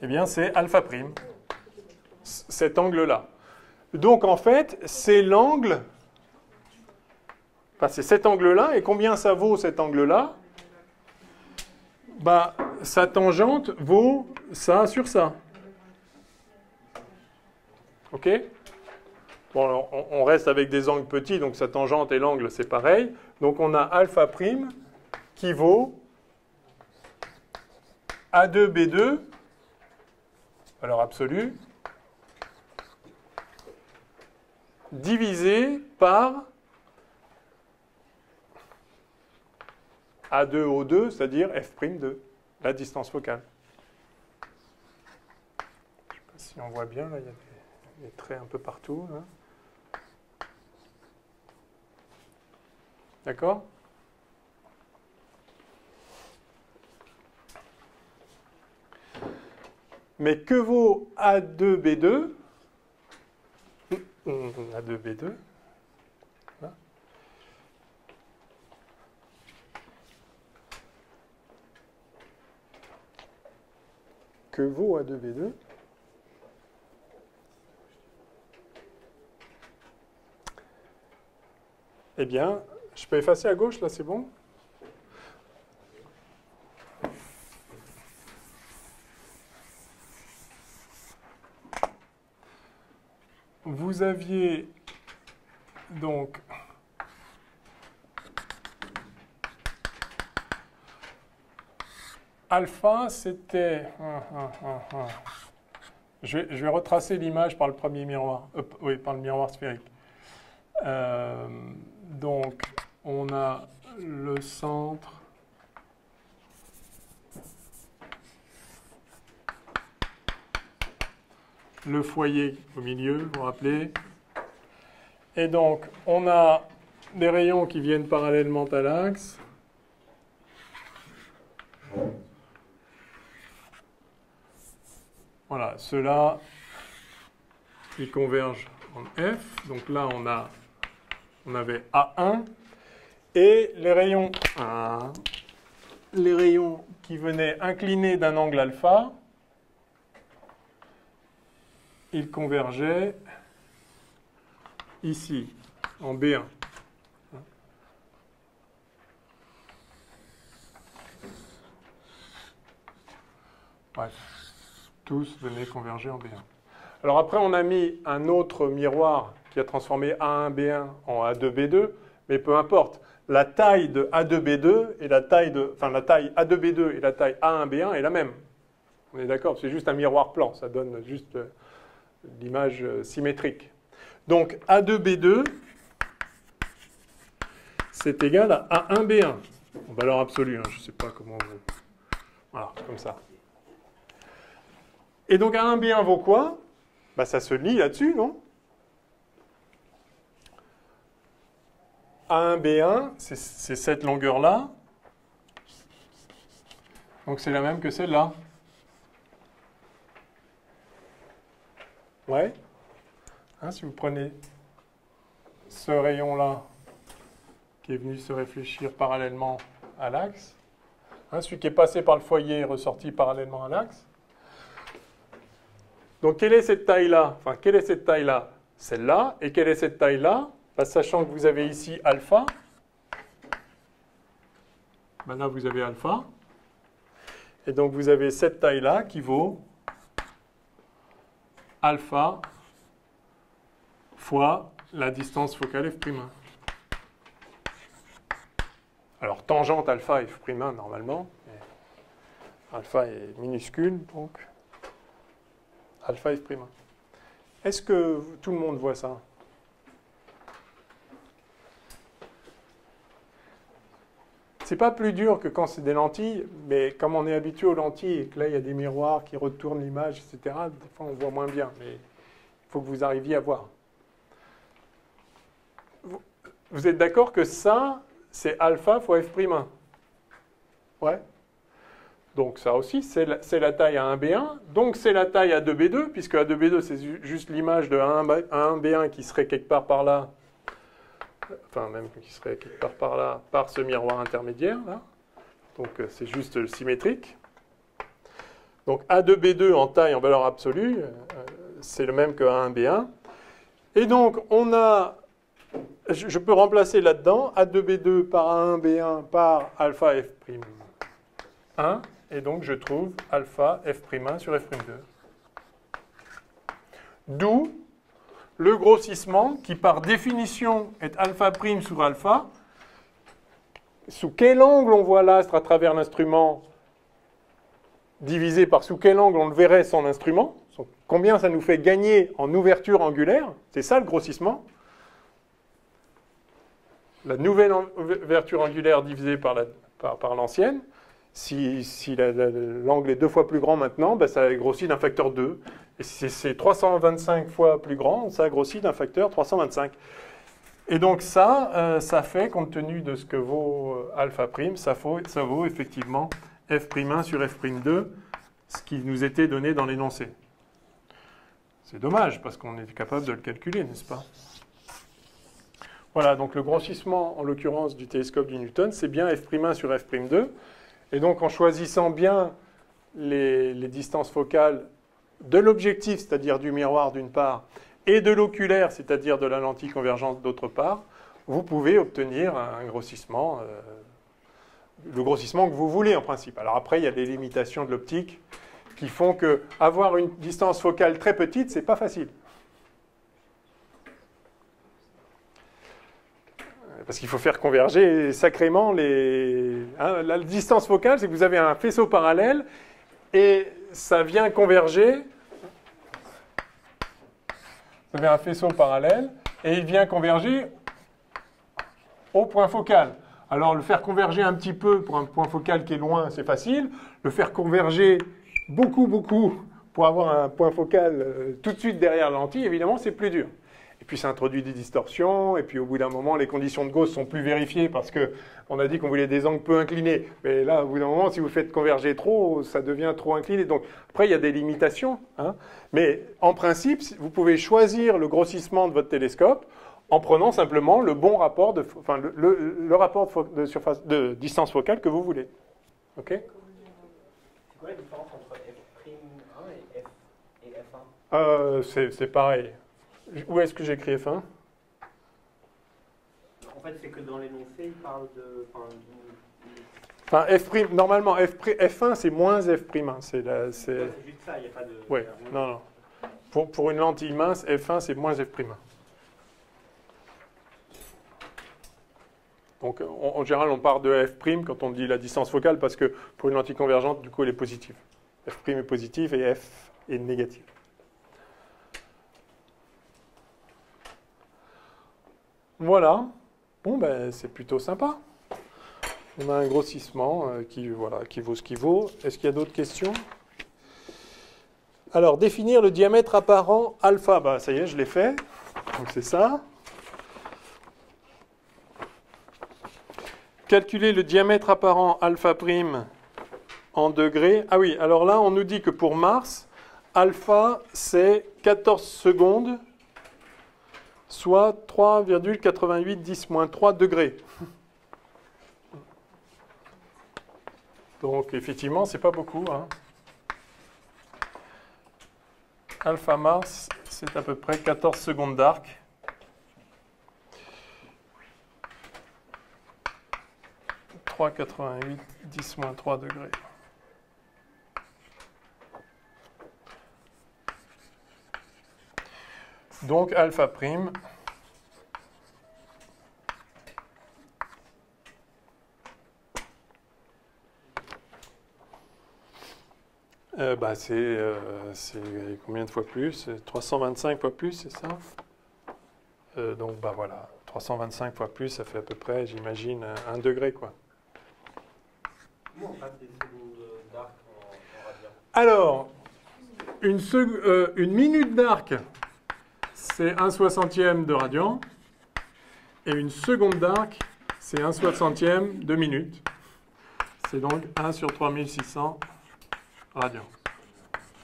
eh bien c'est alpha prime, cet angle-là. Donc en fait, c'est l'angle, enfin, c'est cet angle-là, et combien ça vaut cet angle-là? Bah, sa tangente vaut ça sur ça. OK? Bon, alors, on reste avec des angles petits, donc sa tangente et l'angle, c'est pareil. Donc on a alpha prime qui vaut A2B2, valeur absolue, divisé par A2O2, c'est-à-dire F'2, la distance focale. Je ne sais pas si on voit bien, là, il y a des traits un peu partout. Là. D'accord? Mais que vaut A2B2? A2B2. Là. Que vaut A2B2? Eh bien, je peux effacer à gauche, là, c'est bon? Vous aviez donc alpha, c'était... Je vais retracer l'image par le premier miroir. Oui, par le miroir sphérique. Donc, on a le centre. Le foyer au milieu, vous vous rappelez. Et donc, on a des rayons qui viennent parallèlement à l'axe. Voilà, ceux-là, ils convergent en F. Donc là, on avait A1. Et les rayons qui venaient inclinés d'un angle alpha, ils convergeaient ici, en B1. Bref, tous venaient converger en B1. Alors après, on a mis un autre miroir qui a transformé A1B1 en A2B2, mais peu importe. La taille de A2B2 et la taille A2B2 et la taille A1B1 est la même. On est d'accord? C'est juste un miroir plan, ça donne juste l'image symétrique. Donc A2B2, c'est égal à A1B1. En valeur absolue, hein, je ne sais pas comment vous... Voilà, comme ça. Et donc A1B1 vaut quoi? Bah, ça se lie là-dessus, non? A1B1, c'est cette longueur-là. Donc c'est la même que celle-là. Ouais. Hein, si vous prenez ce rayon-là, qui est venu se réfléchir parallèlement à l'axe, hein, celui qui est passé par le foyer est ressorti parallèlement à l'axe. Donc quelle est cette taille-là? Enfin, quelle est cette taille-là? Celle-là. Et quelle est cette taille-là? Bah, sachant que vous avez ici alpha. Ben là, vous avez alpha. Et donc, vous avez cette taille-là qui vaut alpha fois la distance focale f'1. Alors, tangente alpha f'1 normalement. Mais alpha est minuscule, donc alpha f'1. Est-ce que tout le monde voit ça? c'est pas plus dur que quand c'est des lentilles, mais comme on est habitué aux lentilles et que là, il y a des miroirs qui retournent l'image, etc., des fois, on voit moins bien. Mais il faut que vous arriviez à voir. Vous êtes d'accord que ça, c'est alpha fois f'1? Ouais. Donc ça aussi, c'est la taille à 1b1. Donc c'est la taille à 2b2, puisque à 2b2, c'est juste l'image de 1b1 qui serait quelque part par là. Enfin, même qui serait quelque part par là, par ce miroir intermédiaire, là. Donc c'est juste symétrique. Donc A2B2 en taille, en valeur absolue, c'est le même que A1B1. Et donc, on a, je peux remplacer là-dedans A2B2 par A1B1 par alpha F'1. Et donc, je trouve alpha F'1 sur F'2. D'où le grossissement qui, par définition, est alpha prime sur alpha. Sous quel angle on voit l'astre à travers l'instrument divisé par sous quel angle on le verrait sans l'instrument? Combien ça nous fait gagner en ouverture angulaire? C'est ça le grossissement. La nouvelle ouverture angulaire divisée par l'ancienne. Si l'angle est 2 fois plus grand maintenant, ben ça grossit d'un facteur 2. Et si c'est 325 fois plus grand, ça grossit d'un facteur 325. Et donc ça, ça fait, compte tenu de ce que vaut alpha prime, ça vaut effectivement F'1 sur F'2, ce qui nous était donné dans l'énoncé. C'est dommage, parce qu'on est capable de le calculer, n'est-ce pas? Voilà, donc le grossissement, en l'occurrence, du télescope du Newton, c'est bien F'1 sur F'2. Et donc, en choisissant bien les distances focales de l'objectif, c'est-à-dire du miroir d'une part, et de l'oculaire, c'est-à-dire de la lentille convergente d'autre part, vous pouvez obtenir un grossissement, le grossissement que vous voulez en principe. Alors après, il y a des limitations de l'optique qui font que avoir une distance focale très petite, c'est pas facile. Parce qu'il faut faire converger sacrément les... la distance focale, c'est que vous avez un faisceau parallèle et ça vient converger. Vous avez un faisceau parallèle et il vient converger au point focal. Alors, le faire converger un petit peu pour un point focal qui est loin, c'est facile. Le faire converger beaucoup, beaucoup pour avoir un point focal tout de suite derrière la lentille, évidemment, c'est plus dur. Et puis ça introduit des distorsions, et puis au bout d'un moment, les conditions de Gauss sont plus vérifiées parce qu'on a dit qu'on voulait des angles peu inclinés. Mais là, au bout d'un moment, si vous faites converger trop, ça devient trop incliné. Donc après, il y a des limitations. Mais en principe, vous pouvez choisir le grossissement de votre télescope en prenant simplement le bon rapport, le rapport de distance focale que vous voulez. OK ? C'est quoi la différence entre F'1 et F1 C'est pareil. Où est-ce que j'écris F1 ? En fait, c'est que dans l'énoncé, il parle de... Enfin, F', normalement, F1, c'est moins F'1. C'est juste ça, il n'y a pas de... Oui, non. Pour une lentille mince, F1, c'est moins F'1. Donc, en général, on part de F' quand on dit la distance focale, parce que pour une lentille convergente, du coup, elle est positive. F' est positive et F est négative. Voilà. Bon, ben, c'est plutôt sympa. On a un grossissement qui vaut ce qu'il vaut. Est-ce qu'il y a d'autres questions ? Alors, définir le diamètre apparent alpha. Bah, ça y est, je l'ai fait. Donc, c'est ça. Calculer le diamètre apparent alpha prime en degrés. Ah oui, alors là, on nous dit que pour Mars, alpha, c'est 14 secondes, soit 3,88 10-3 degrés. Donc, effectivement, c'est pas beaucoup. Alpha Mars, c'est à peu près 14 secondes d'arc. « 3,88 10-3 degrés. » Donc, alpha prime. C'est combien de fois plus? 325 fois plus, c'est ça? Donc, voilà. 325 fois plus, ça fait à peu près, j'imagine, 1 degré, quoi. Comment on passe des secondes d'arc en radian? Alors, une minute d'arc, c'est 1/60e de radian. Et une seconde d'arc, c'est 1/60e de minute. C'est donc 1 sur 3600 radians.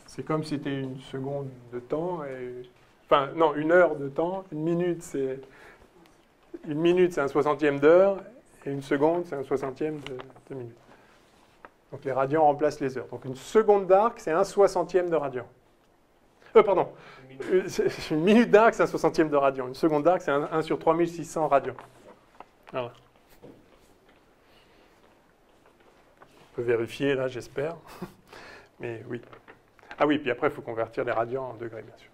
C'est comme si c'était une seconde de temps. Enfin, non, une heure de temps. Une minute, c'est 1/60e d'heure. Et une seconde, c'est 1/60e de minute. Donc les radians remplacent les heures. Donc une seconde d'arc, c'est 1/60e de radian. Pardon. Une minute d'arc, c'est 1/60e de radian. Une seconde d'arc, c'est 1 sur 3600 radians. Voilà. On peut vérifier là, j'espère. Mais oui. Ah oui, puis après, il faut convertir les radians en degrés, bien sûr.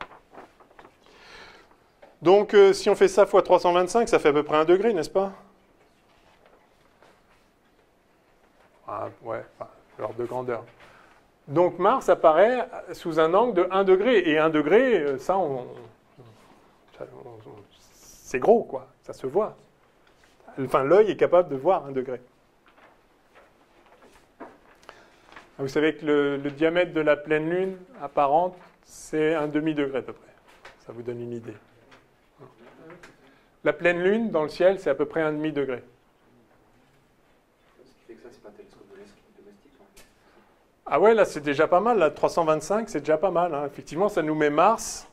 Donc, si on fait ça fois 325, ça fait à peu près 1 degré, n'est-ce pas? Ah, ouais, enfin, l'ordre de grandeur. Donc Mars apparaît sous un angle de 1 degré. Et 1 degré, ça, c'est gros, quoi. Ça se voit. Enfin, l'œil est capable de voir 1 degré. Vous savez que le diamètre de la pleine lune apparente, c'est 1 demi-degré à peu près. Ça vous donne une idée. La pleine lune, dans le ciel, c'est à peu près 1 demi-degré. Ce qui fait que ça, c'est pas un télescope domestique. Ah ouais, là, c'est déjà pas mal. Là, 325, c'est déjà pas mal. Hein. Effectivement, ça nous met Mars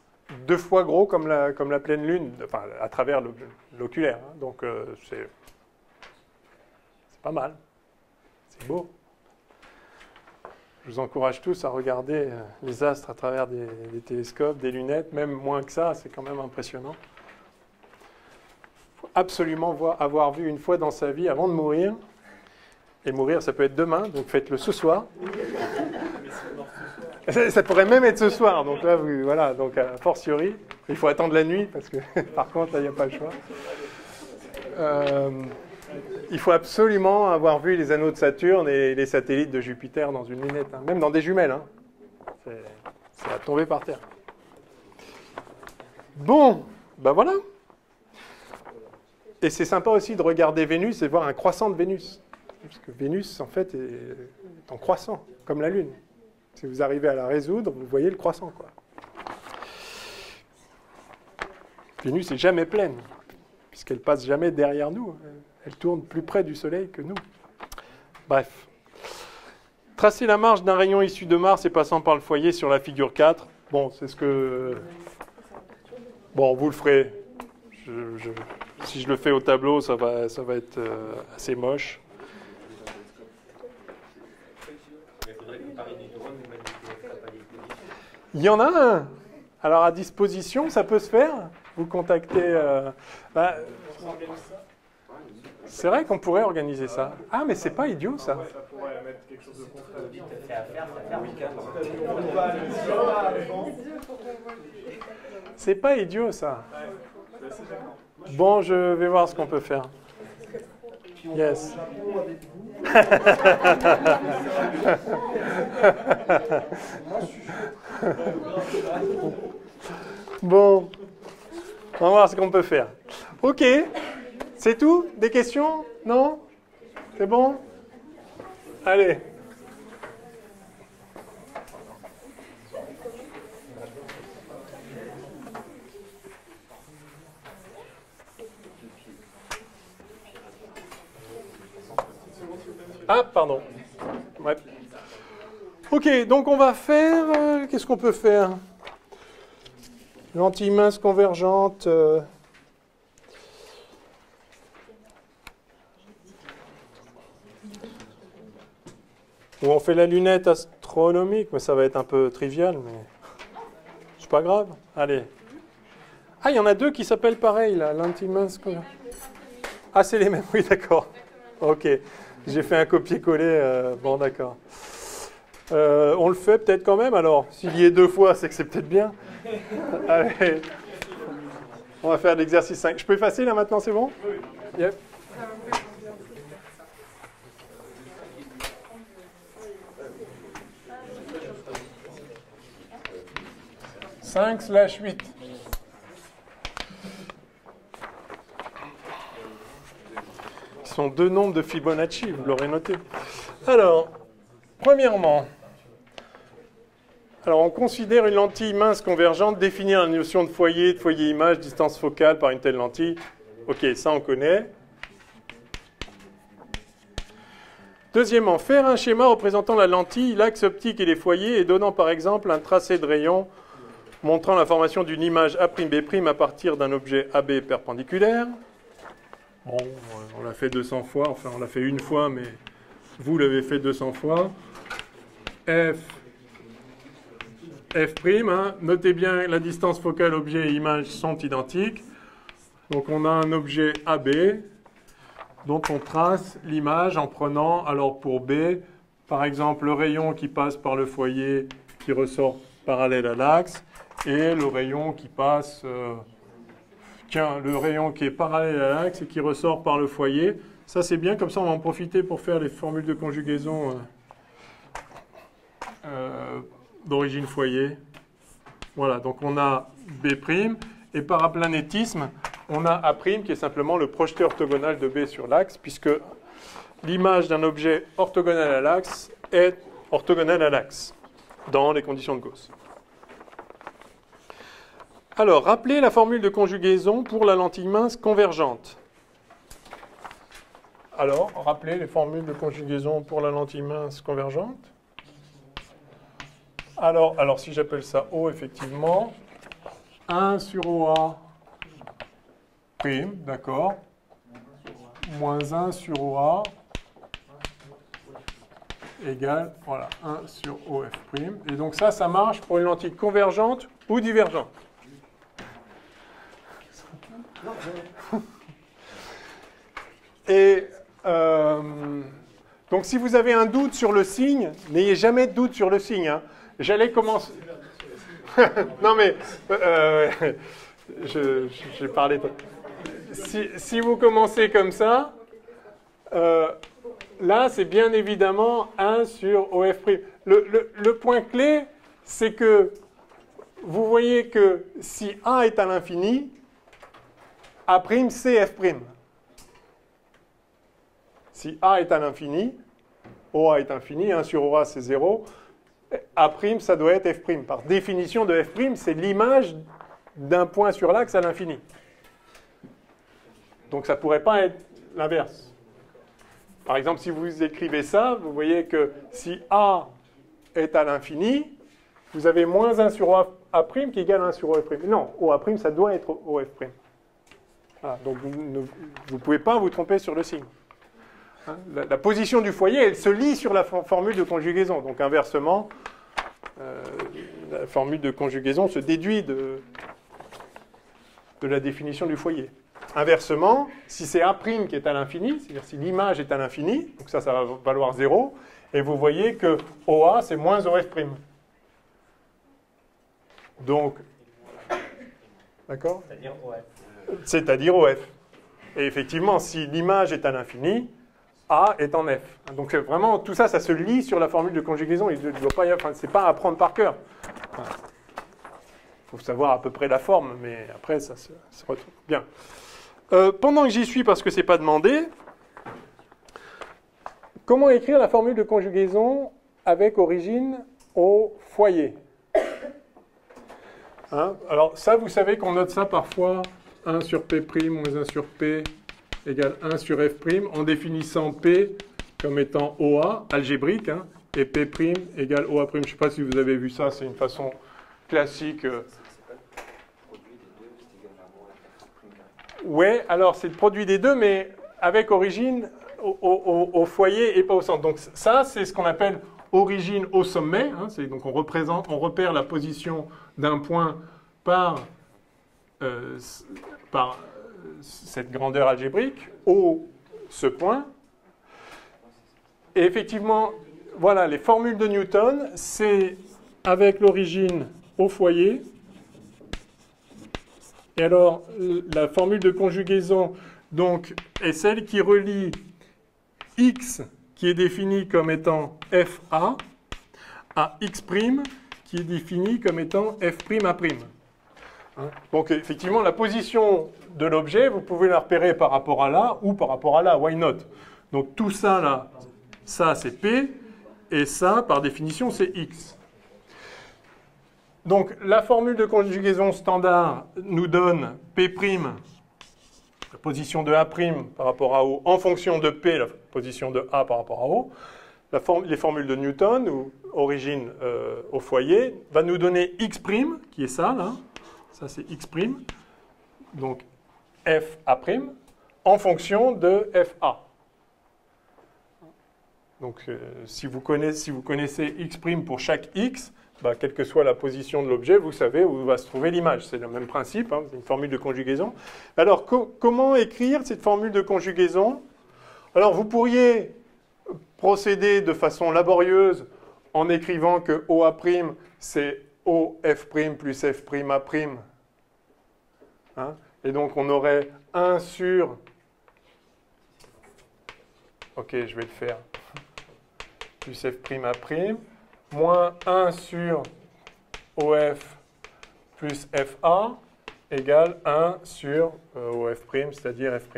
2 fois gros comme la pleine lune, enfin, à travers l'oculaire. Hein. Donc, c'est pas mal. C'est beau. Je vous encourage tous à regarder les astres à travers des télescopes, des lunettes, même moins que ça, c'est quand même impressionnant. Il faut absolument avoir vu une fois dans sa vie avant de mourir. Et mourir, ça peut être demain, donc faites-le ce soir. Ça pourrait même être ce soir, donc là, voilà, donc a fortiori. Il faut attendre la nuit, parce que par contre, là, il n'y a pas le choix. Il faut absolument avoir vu les anneaux de Saturne et les satellites de Jupiter dans une lunette, hein. Même dans des jumelles. Hein. C'est à tomber par terre. Bon, ben voilà. Et c'est sympa aussi de regarder Vénus et voir un croissant de Vénus. Parce que Vénus, en fait, est en croissant, comme la Lune. Si vous arrivez à la résoudre, vous voyez le croissant, quoi. Vénus n'est jamais pleine, puisqu'elle passe jamais derrière nous. Elle tourne plus près du Soleil que nous. Bref. Tracer la marge d'un rayon issu de Mars et passant par le foyer sur la figure 4. Bon, c'est ce que... Bon, vous le ferez. Si je le fais au tableau, ça va être assez moche. Il y en a un. Alors, à disposition, ça peut se faire. Vous contactez... c'est vrai qu'on pourrait organiser ça. Ah, mais c'est pas idiot, ça. Ça pourrait mettre quelque chose de concret. C'est pas idiot, ça. Bon, je vais voir ce qu'on peut faire. Yes. Bon, on va voir ce qu'on peut faire. Ok. C'est tout? Des questions? Non? C'est bon? Allez. Ah, pardon. Ouais. Ok, donc on va faire... qu'est-ce qu'on peut faire? Lentille mince convergente... Ou on fait la lunette astronomique, mais ça va être un peu trivial, mais c'est pas grave. Allez. Ah, il y en a deux qui s'appellent pareil, là, lentille mince convergente. Ah, c'est les mêmes, oui, d'accord. Ok. J'ai fait un copier-coller. Bon, d'accord. On le fait peut-être quand même, alors. S'il y est 2 fois, c'est que c'est peut-être bien. Allez. On va faire l'exercice 5. Je peux effacer, là, maintenant, c'est bon? Oui. Yep. 5/8. Ce sont 2 nombres de Fibonacci, vous l'aurez noté. Alors, premièrement, on considère une lentille mince convergente, définir la notion de foyer image, distance focale par une telle lentille. Ok, ça on connaît. Deuxièmement, faire un schéma représentant la lentille, l'axe optique et les foyers et donnant par exemple un tracé de rayon montrant la formation d'une image A'B' à partir d'un objet AB perpendiculaire. Bon, on l'a fait 200 fois, enfin on l'a fait une fois, mais vous l'avez fait 200 fois. F', hein. Notez bien, la distance focale objet et image sont identiques. Donc on a un objet AB dont on trace l'image en prenant, alors pour B, par exemple le rayon qui passe par le foyer qui ressort parallèle à l'axe et le rayon qui passe, le rayon qui est parallèle à l'axe et qui ressort par le foyer. Ça c'est bien, comme ça on va en profiter pour faire les formules de conjugaison d'origine foyer. Voilà, donc on a B', et par aplanétisme, on a A' qui est simplement le projeté orthogonal de B sur l'axe, puisque l'image d'un objet orthogonal à l'axe est orthogonale à l'axe, dans les conditions de Gauss. Alors, rappelez la formule de conjugaison pour la lentille mince convergente. Alors, rappelez les formules de conjugaison pour la lentille mince convergente. Alors si j'appelle ça O, effectivement, 1 sur OA', d'accord, moins 1 sur OA égale, voilà, 1 sur OF'. Et donc ça marche pour une lentille convergente ou divergente. Et donc si vous avez un doute sur le signe, n'ayez jamais de doute sur le signe, hein. J'allais commencer... non mais... j'ai parlé... Si vous commencez comme ça, là c'est bien évidemment 1 sur OF'. Le point clé, c'est que vous voyez que si A est à l'infini, A' c'est F'. Si A est à l'infini, OA est infini, 1 sur OA c'est 0, A', ça doit être F'. Par définition de F', c'est l'image d'un point sur l'axe à l'infini. Donc ça ne pourrait pas être l'inverse. Par exemple, si vous écrivez ça, vous voyez que si A est à l'infini, vous avez moins 1 sur A' qui égale 1 sur OF'. Non, OA', ça doit être OF'. Voilà, donc vous ne pouvez pas vous tromper sur le signe. Hein, la position du foyer, elle se lie sur la formule de conjugaison. Donc inversement, la formule de conjugaison se déduit de la définition du foyer. Inversement, si c'est A' qui est à l'infini, c'est-à-dire si l'image est à l'infini, donc ça va valoir 0, et vous voyez que OA, c'est moins OF'. Donc, d'accord ? C'est-à-dire OF. C'est-à-dire OF. Et effectivement, si l'image est à l'infini, A est en F. Donc vraiment, tout ça, ça se lie sur la formule de conjugaison. Il ne doit pas y avoir, enfin, c'est pas à apprendre par cœur. Il faut savoir à peu près la forme, mais après, ça se retrouve. Bien. Pendant que j'y suis, parce que ce n'est pas demandé, comment écrire la formule de conjugaison avec origine au foyer? Hein? Alors ça, vous savez qu'on note ça parfois 1 sur P' moins 1 sur P égale 1 sur F' en définissant P comme étant OA, algébrique, hein, et P' égale OA'. Je ne sais pas si vous avez vu ça, c'est une façon classique. Oui, alors c'est le produit des deux, mais avec origine au foyer et pas au centre. Donc ça, c'est ce qu'on appelle origine au sommet. Hein, donc on repère la position d'un point par cette grandeur algébrique, ce point. Et effectivement, voilà, les formules de Newton, c'est avec l'origine au foyer. Et alors, la formule de conjugaison donc, est celle qui relie x, qui est défini comme étant FA, à x', qui est défini comme étant F'A'. Hein? Donc, effectivement, la position de l'objet, vous pouvez la repérer par rapport à là ou par rapport à là, why not? Donc, tout ça, là, Ça, c'est P. Et ça, par définition, c'est X. Donc, la formule de conjugaison standard nous donne P', la position de A' par rapport à O, en fonction de P, la position de A par rapport à O. Les formules de Newton, ou origine au foyer, va nous donner X', qui est ça, là. Ça, c'est X'. Donc, FA', en fonction de FA. Donc, si vous connaissez X' pour chaque X, bah, quelle que soit la position de l'objet, vous savez où va se trouver l'image. C'est le même principe, hein, c'est une formule de conjugaison. Alors, comment écrire cette formule de conjugaison? Alors, vous pourriez procéder de façon laborieuse en écrivant que OA', c'est OF' plus F'A'. Hein? Et donc, on aurait 1 sur... Ok, je vais le faire. Plus F'A', moins 1 sur OF plus FA égale 1 sur OF', c'est-à-dire F'.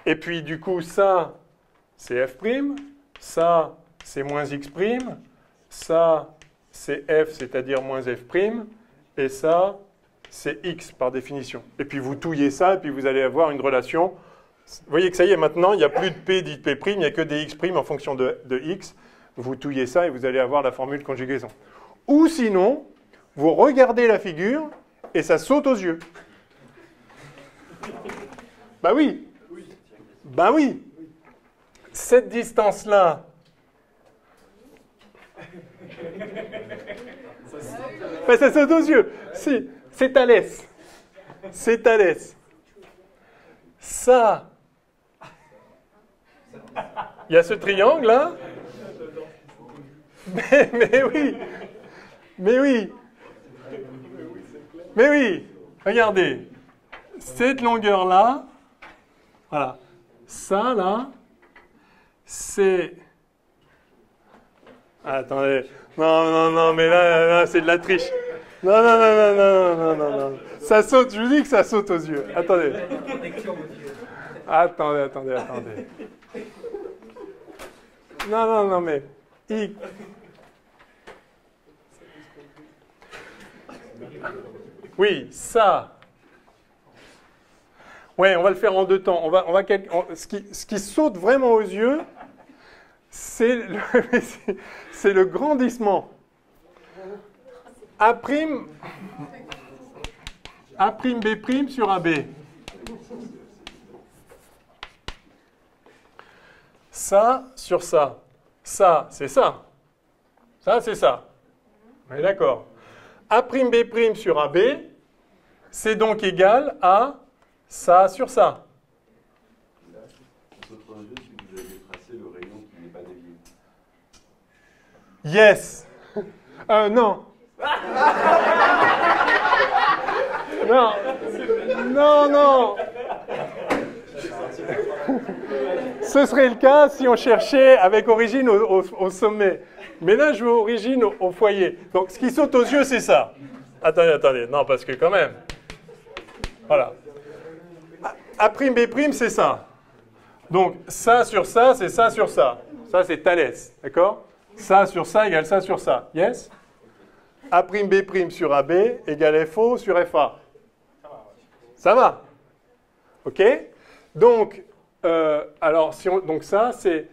Et puis, du coup, ça, c'est F', ça, c'est moins X', ça, c'est F, c'est-à-dire moins F', et ça, c'est X par définition. Et puis, vous touillez ça, et puis vous allez avoir une relation. Vous voyez que ça y est, maintenant, il n'y a plus de P dit P', il n'y a que des X' en fonction de X. Vous touillez ça et vous allez avoir la formule de conjugaison. Ou sinon, vous regardez la figure et ça saute aux yeux. Bah oui. Bah oui. Cette distance-là, bah, ça saute aux yeux. Si, c'est Thalès. C'est Thalès. Ça, il y a ce triangle-là. Mais oui. Mais oui. Mais oui. Regardez. Cette longueur-là, voilà. Ça, là, c'est... Attendez. Non, mais là, c'est de la triche. Non. Ça saute, je vous dis que ça saute aux yeux. Attendez. Attendez. Non, mais... Oui, ça. Ouais, on va le faire en deux temps. Ce qui saute vraiment aux yeux, c'est le grandissement. A', B' sur AB. Ça sur ça. Ça, c'est ça. Ça, c'est ça. On est d'accord. A', B' sur AB, c'est donc égal à ça sur ça. Ça saute aux yeux si vous avez tracé le rayon qui n'est pas dévié. Yes. Non. Non. Ce serait le cas si on cherchait avec origine au sommet. Mais là, je veux origine au foyer. Donc, ce qui saute aux yeux, c'est ça. Attendez. Non, parce que quand même. Voilà. A', B', c'est ça. Donc, ça sur ça, c'est ça sur ça. Ça, c'est Thalès. D'accord? Ça sur ça égale ça sur ça. Yes? A', B' sur AB égale FO sur FA. Ça va? OK? Donc, donc ça, c'est...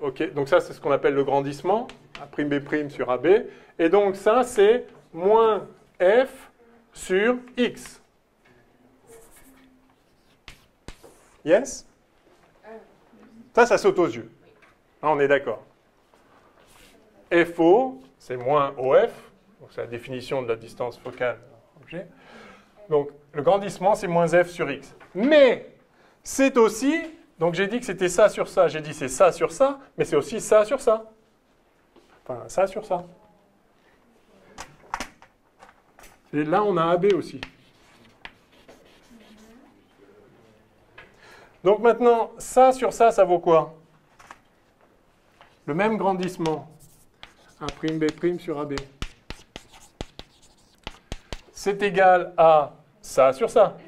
OK, donc ça, c'est ce qu'on appelle le grandissement. A', B' sur AB. Et donc, ça, c'est moins F sur X. Yes? Ça saute aux yeux. Là, on est d'accord. FO, c'est moins OF. Donc, c'est la définition de la distance focale de l'objet. Donc, le grandissement, c'est moins F sur X. Mais, c'est aussi... Donc, j'ai dit que c'était ça sur ça. J'ai dit c'est ça sur ça, mais c'est aussi ça sur ça. Enfin, ça sur ça. Et là, on a AB aussi. Donc maintenant, ça sur ça, ça vaut quoi? Le même grandissement. A', B' sur AB. C'est égal à ça sur ça.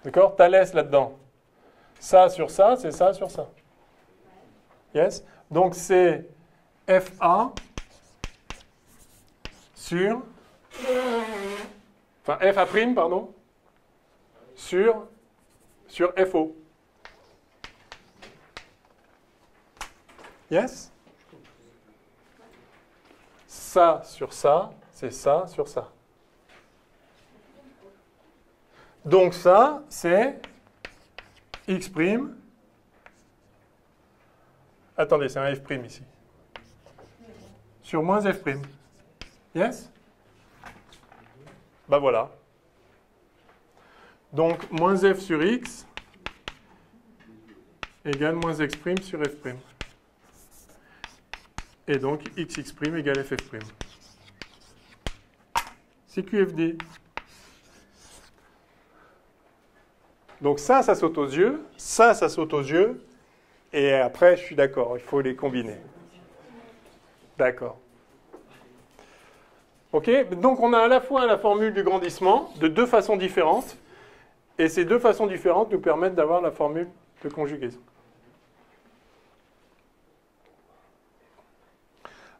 D'accord? Thalès là-dedans. Ça sur ça, c'est ça sur ça. Yes? Donc c'est FA sur... Enfin, FA', pardon, sur FO. Yes? Ça sur ça, c'est ça sur ça. Donc ça, c'est X'. Attendez, c'est un F' ici. Sur moins F'. Yes? Ben voilà. Donc, moins F sur X égale moins X' sur F'. Et donc, XX' égale FF'. C'est QFD. Donc ça saute aux yeux. Ça saute aux yeux. Et après, je suis d'accord, il faut les combiner. D'accord. OK? Donc, on a à la fois la formule du grandissement de deux façons différentes. Et ces deux façons différentes nous permettent d'avoir la formule de conjugaison.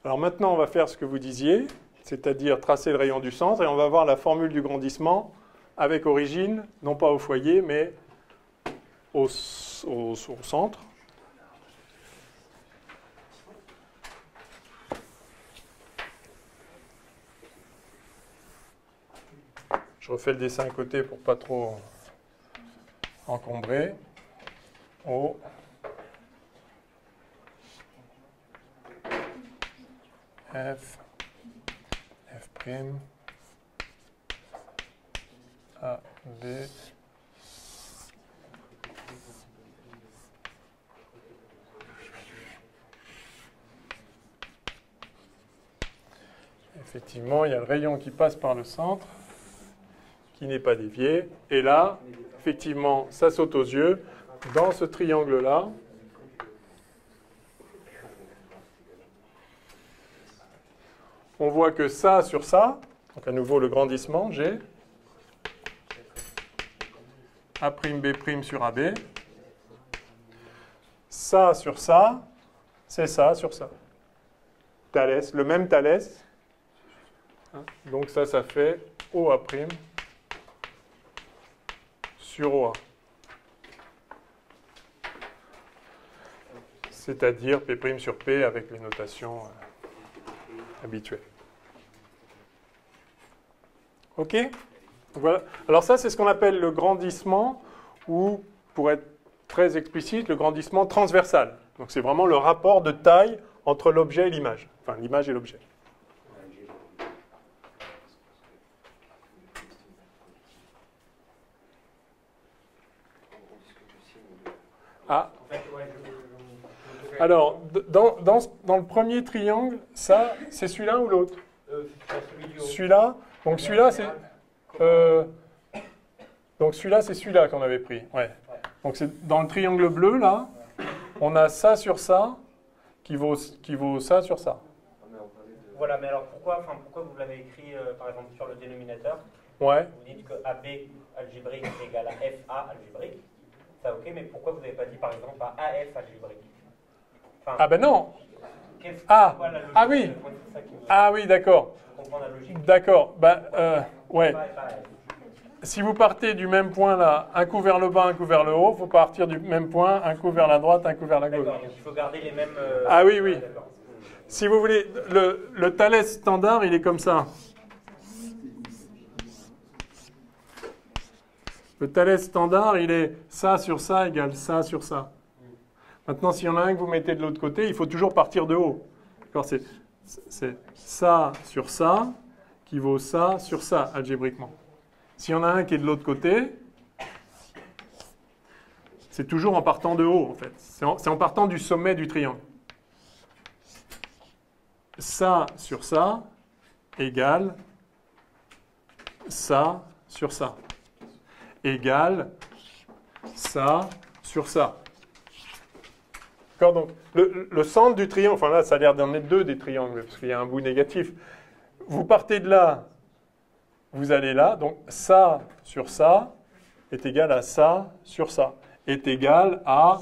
Alors maintenant, on va faire ce que vous disiez, c'est-à-dire tracer le rayon du centre, et on va voir la formule du grandissement avec origine, non pas au foyer, mais au centre. Je refais le dessin à côté pour pas trop encombrer. O. F. F'. A. B. Effectivement, il y a le rayon qui passe par le centre, qui n'est pas dévié. Et là, effectivement, ça saute aux yeux. Dans ce triangle-là, on voit que ça sur ça, donc à nouveau le grandissement, G, A'B' sur AB, ça sur ça, c'est ça sur ça. Thalès, le même Thalès. Donc ça fait OA' sur OA. C'est-à-dire P' sur P avec les notations habituelles. OK? Voilà. Alors ça, c'est ce qu'on appelle le grandissement, ou, pour être très explicite, le grandissement transversal. Donc c'est vraiment le rapport de taille entre l'objet et l'image. Enfin, l'image et l'objet. Ah. Alors, dans le premier triangle, ça, c'est celui-là ou l'autre? Celui-là. Donc celui-là, c'est... donc celui-là, c'est celui-là qu'on avait pris. Ouais. Donc c'est dans le triangle bleu, là, on a ça sur ça qui vaut ça sur ça. Voilà, mais alors pourquoi vous l'avez écrit, par exemple, sur le dénominateur? Ouais. Vous dites que AB algébrique égale à FA algébrique. Ça, ok, mais pourquoi vous n'avez pas dit, par exemple, à AF algébrique? Enfin, ah ben non. Ah, ah oui. Ah oui, d'accord. D'accord. Ben, ouais. Si vous partez du même point là, un coup vers le bas, un coup vers le haut, il faut partir du même point, un coup vers la droite, un coup vers la gauche. D'accord, donc il faut garder les mêmes... Ah oui, oui. Si vous voulez, le Thalès standard, il est comme ça. Le Thalès standard, il est ça sur ça égale ça sur ça. Maintenant, s'il y en a un que vous mettez de l'autre côté, il faut toujours partir de haut. C'est ça sur ça qui vaut ça sur ça, algébriquement. S'il y en a un qui est de l'autre côté, c'est toujours en partant de haut, en fait. C'est en partant du sommet du triangle. Ça sur ça égale ça sur ça. Égale ça sur ça. D'accord, donc le centre du triangle, enfin là ça a l'air d'en être deux des triangles, parce qu'il y a un bout négatif. Vous partez de là, vous allez là, donc ça sur ça est égal à ça sur ça, est égal à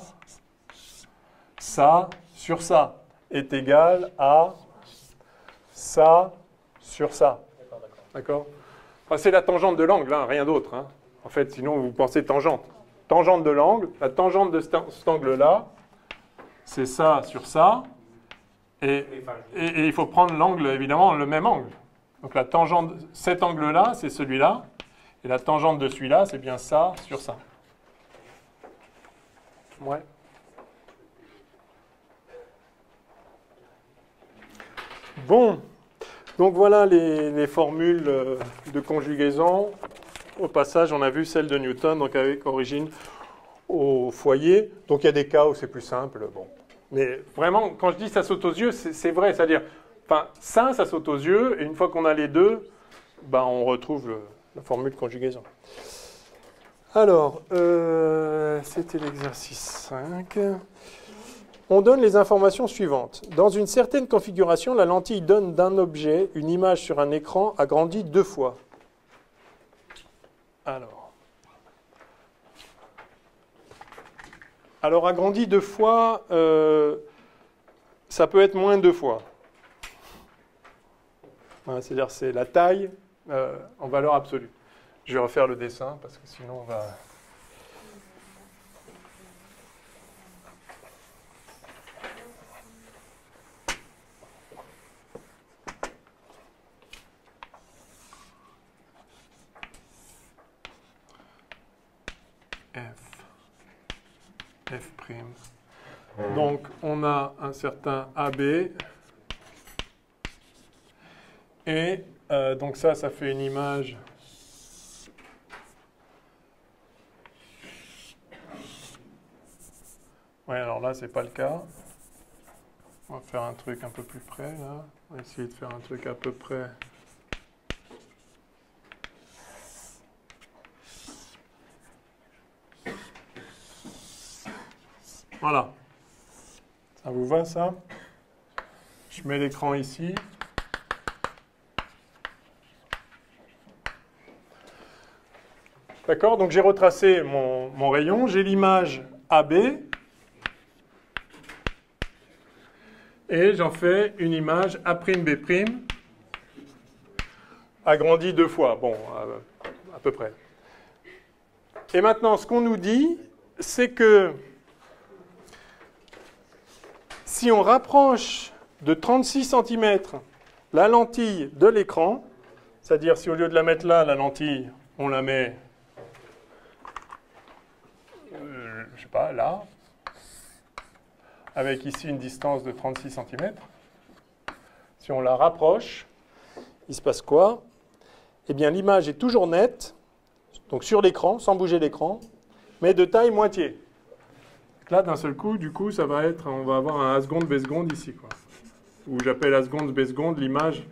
ça sur ça est égal à ça sur ça. D'accord? Enfin, c'est la tangente de l'angle, hein, rien d'autre. Hein. En fait, sinon, vous pensez tangente. Tangente de l'angle, la tangente de cet angle-là, c'est ça sur ça. Et il faut prendre l'angle, évidemment, le même angle. Donc la tangente, cet angle-là, c'est celui-là. Et la tangente de celui-là, c'est bien ça sur ça. Ouais. Bon. Donc voilà les formules de conjugaison. Au passage, on a vu celle de Newton, donc avec origine au foyer. Donc il y a des cas où c'est plus simple. Bon. Mais vraiment, quand je dis ça saute aux yeux, c'est vrai. C'est-à-dire, enfin, ça saute aux yeux. Et une fois qu'on a les deux, ben, on retrouve la formule de conjugaison. Alors, c'était l'exercice 5. On donne les informations suivantes. Dans une certaine configuration, la lentille donne d'un objet une image sur un écran agrandie 2 fois. Alors agrandi 2 fois, ça peut être moins 2 fois. Voilà, c'est-à-dire c'est la taille en valeur absolue. Je vais refaire le dessin parce que sinon on va... F'. Donc, on a un certain AB. Et donc ça fait une image. Ouais, alors là, c'est pas le cas. On va faire un truc un peu plus près, là. On va essayer de faire un truc à peu près... Voilà. Ça vous va, ça? Je mets l'écran ici. D'accord? Donc j'ai retracé mon rayon. J'ai l'image AB. Et j'en fais une image A'B', agrandie 2 fois. Bon, à peu près. Et maintenant, ce qu'on nous dit, c'est que si on rapproche de 36 cm la lentille de l'écran, c'est-à-dire si au lieu de la mettre là, la lentille, on la met, je sais pas, là, avec ici une distance de 36 cm, si on la rapproche, il se passe quoi? Eh bien, l'image est toujours nette, donc sur l'écran, sans bouger l'écran, mais de taille moitié. Là, d'un seul coup, du coup, ça va être, on va avoir un A seconde, B seconde ici, quoi. Où j'appelle A seconde, B seconde l'image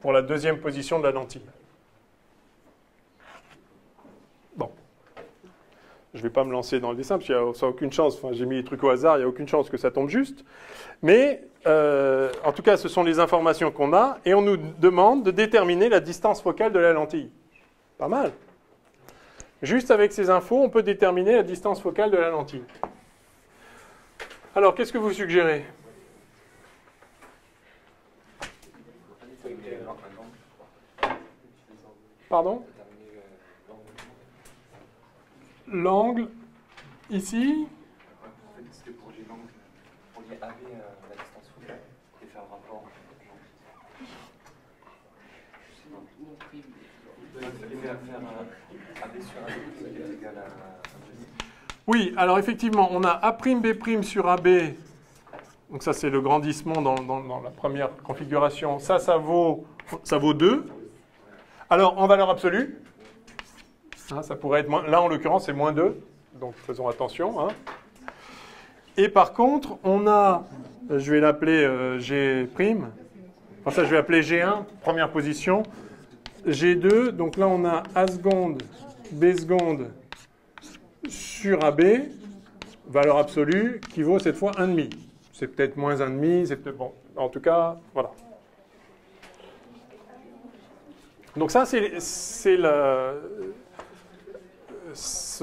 pour la deuxième position de la lentille. Bon. Je ne vais pas me lancer dans le dessin, parce que ça n'a aucune chance. Enfin, j'ai mis les trucs au hasard, il n'y a aucune chance que ça tombe juste. Mais, en tout cas, ce sont les informations qu'on a, et on nous demande de déterminer la distance focale de la lentille. Pas mal. Juste avec ces infos, on peut déterminer la distance focale de la lentille. Alors, qu'est-ce que vous suggérez? Pardon? L'angle, ici? En fait, c'était pour lier l'angle, pour lier AB à la distance focale et faire le rapport. Il fallait faire AB sur AB qui est égal à... Oui, alors effectivement, on a A'B' sur AB. Donc ça, c'est le grandissement dans la première configuration. Ça vaut 2. Alors, en valeur absolue, hein, ça pourrait être moins... Là, en l'occurrence, c'est moins 2. Donc, faisons attention. Hein. Et par contre, on a... Je vais l'appeler G'. Enfin, ça, je vais appeler G1, première position. G2, donc là, on a A seconde, B seconde sur AB, valeur absolue, qui vaut cette fois 1,5. C'est peut-être moins 1,5, c'est peut-être... Bon, en tout cas, voilà. Donc ça, ce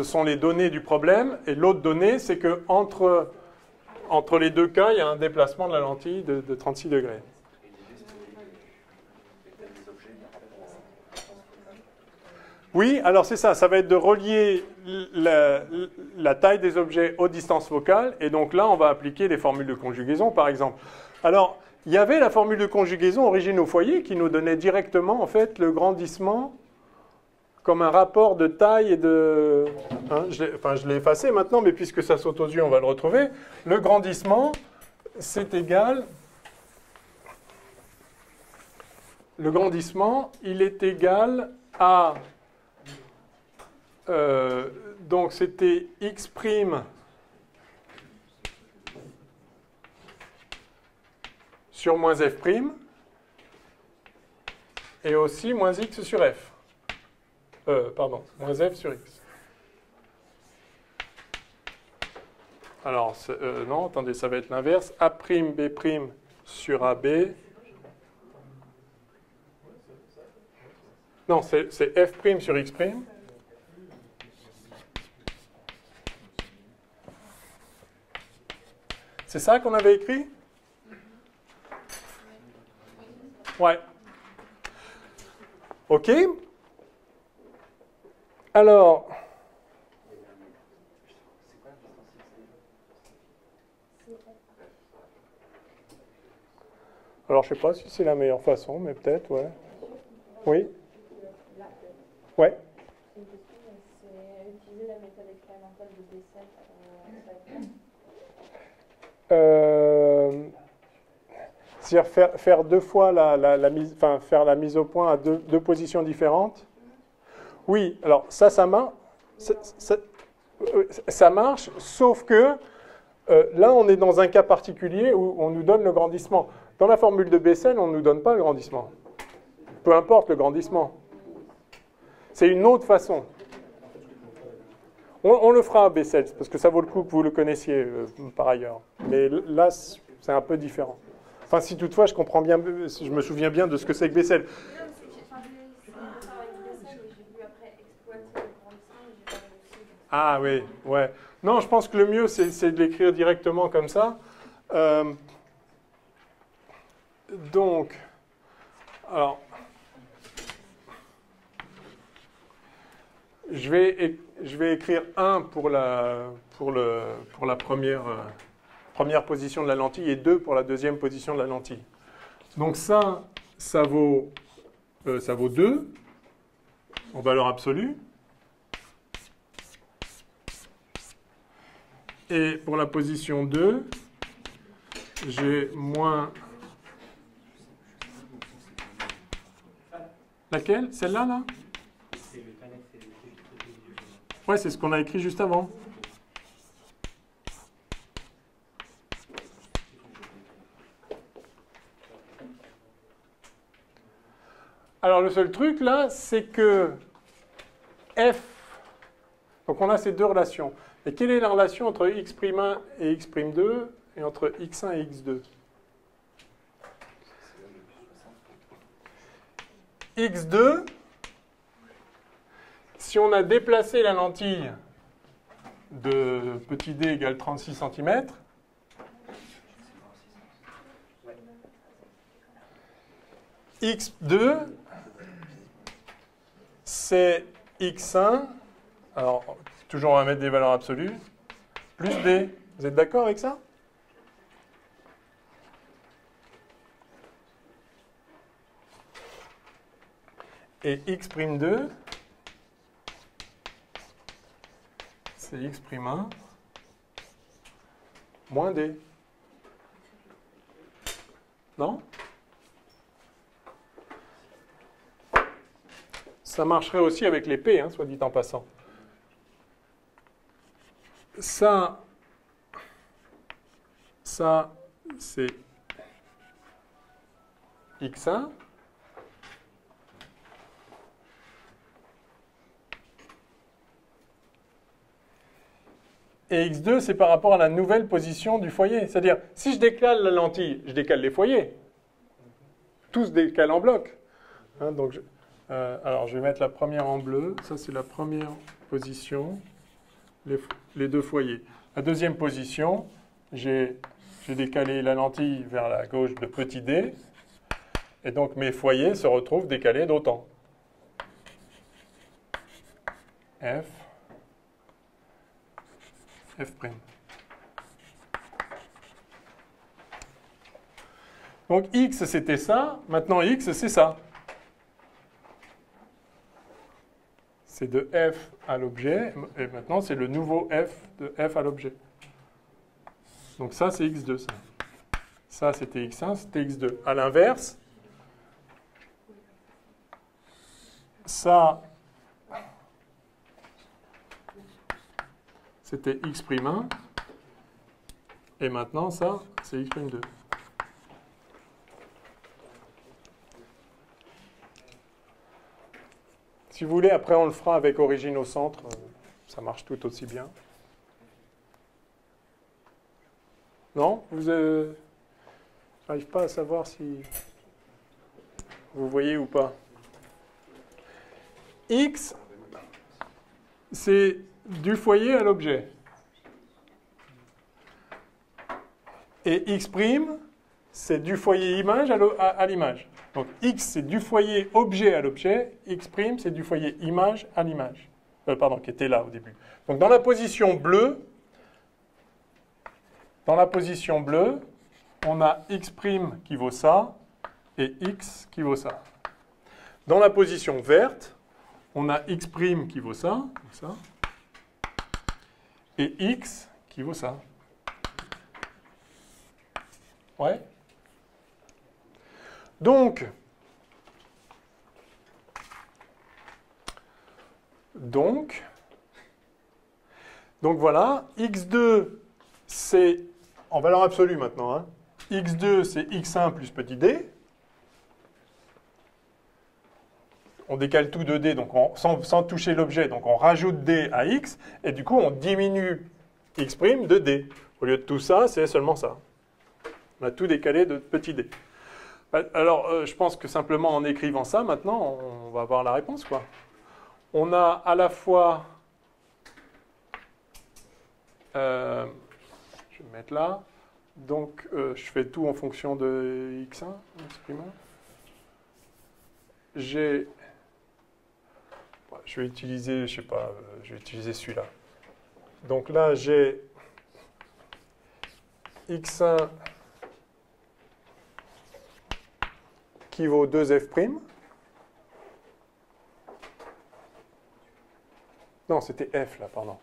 sont les données du problème. Et l'autre donnée, c'est que entre entre les deux cas, il y a un déplacement de la lentille de 36 degrés. Oui, alors c'est ça, ça va être de relier la taille des objets aux distances focales, et donc là, on va appliquer les formules de conjugaison, par exemple. Alors, il y avait la formule de conjugaison origine au foyer qui nous donnait directement, en fait, le grandissement comme un rapport de taille et de... Hein, je l'ai effacé maintenant, mais puisque ça saute aux yeux, on va le retrouver. Le grandissement, c'est égal... Le grandissement, il est égal à... donc c'était x' sur moins f', et aussi moins x sur f. Moins f sur x. Alors, non, attendez, ça va être l'inverse. A'B' sur AB. Non, c'est f' sur x'. C'est ça qu'on avait écrit? Ouais. OK. Alors, je ne sais pas si c'est la meilleure façon, mais peut-être, ouais. Oui? Ouais. C'est utiliser la méthode expérimentale de Bessel. C'est-à-dire faire deux fois faire la mise au point à deux positions différentes. Oui, alors ça marche. Ça marche, sauf que là, on est dans un cas particulier où on nous donne le grandissement. Dans la formule de Bessel, on ne nous donne pas le grandissement. Peu importe le grandissement. C'est une autre façon. On le fera à Bessel, parce que ça vaut le coup que vous le connaissiez par ailleurs. Mais là, c'est un peu différent. Enfin, si toutefois, je comprends bien, je me souviens bien de ce que c'est que Bessel. Ah oui, ouais. Non, je pense que le mieux, c'est de l'écrire directement comme ça. Donc, alors, je vais écrire 1 pour la première position de la lentille et 2 pour la deuxième position de la lentille. Donc ça vaut 2 en valeur absolue. Et pour la position 2, j'ai moins... Laquelle? Celle-là, là? Ouais, c'est ce qu'on a écrit juste avant. Alors, le seul truc, là, c'est que f... Donc, on a ces deux relations. Et quelle est la relation entre x'1 et x'2 et entre x1 et x2? x2, si on a déplacé la lentille de petit d égale 36 cm, x2, c'est x1, alors toujours on va mettre des valeurs absolues, plus d. Vous êtes d'accord avec ça? Et x'2, c'est x'1 moins d. Non? Ça marcherait aussi avec les p, hein, soit dit en passant. Ça c'est x1. Et x2, c'est par rapport à la nouvelle position du foyer. C'est-à-dire, si je décale la lentille, je décale les foyers. Tout se décale en bloc. Hein, donc alors, je vais mettre la première en bleu. Ça, c'est la première position, les deux foyers. La deuxième position, j'ai décalé la lentille vers la gauche de petit d, et donc mes foyers se retrouvent décalés d'autant. F, F'. Donc x c'était ça, maintenant x c'est ça. C'est de f à l'objet, et maintenant c'est le nouveau f de f à l'objet. Donc ça c'est x2 ça. Ça c'était x1, c'était x2. À l'inverse, ça c'était x'1, et maintenant ça c'est x'2. Si vous voulez, après on le fera avec origine au centre, ça marche tout aussi bien. Non? Je n'arrive pas à savoir si vous voyez ou pas. X, c'est du foyer à l'objet. Et X', c'est du foyer image à l'image. Donc X, c'est du foyer objet à l'objet. X', c'est du foyer image à l'image. Pardon, qui était là au début. Donc dans la position bleue, on a X' qui vaut ça et X qui vaut ça. Dans la position verte, on a X' qui vaut ça, et X qui vaut ça. Ouais. Donc voilà, x2 c'est en valeur absolue maintenant. Hein. x2 c'est x1 plus petit d. On décale tout de d donc sans toucher l'objet, donc on rajoute d à x, et du coup on diminue x' de d. Au lieu de tout ça, c'est seulement ça. On a tout décalé de petit d. Alors, je pense que simplement en écrivant ça, maintenant, on va avoir la réponse, quoi. On a à la fois... je vais me mettre là. Donc, je fais tout en fonction de x1, x'. J'ai... Je vais utiliser, je sais pas, je vais utiliser celui-là. Donc là, j'ai x1... qui vaut 2f'. Non, c'était f, là, pardon.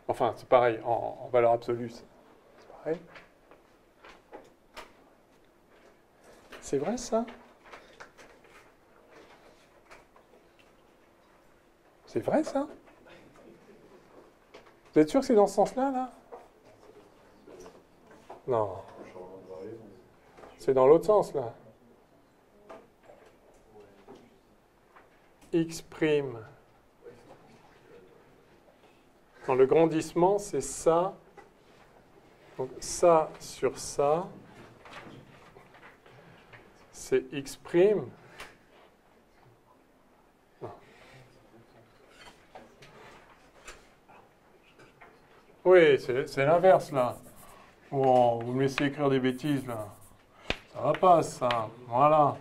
Enfin, c'est pareil, en valeur absolue, c'est pareil. C'est vrai, ça? C'est vrai, ça? Vous êtes sûr que c'est dans ce sens-là, là? Non. C'est dans l'autre sens, là. X'. Dans le grandissement, c'est ça. Donc ça sur ça, c'est X'. Non. Oui, c'est l'inverse, là. Oh, vous me laissez écrire des bêtises, là. Ça va pas, ça. Voilà.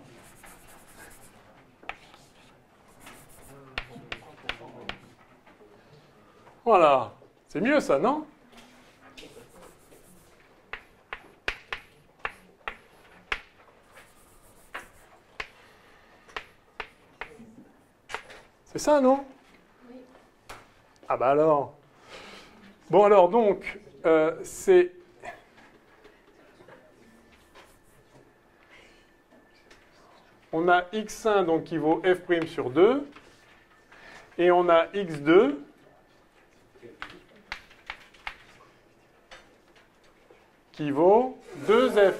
Voilà, c'est mieux ça, non? C'est ça, non? Oui. Ah bah alors. Bon alors donc, c'est... On a x1 donc qui vaut f' sur 2, et on a x2 qui vaut 2f'.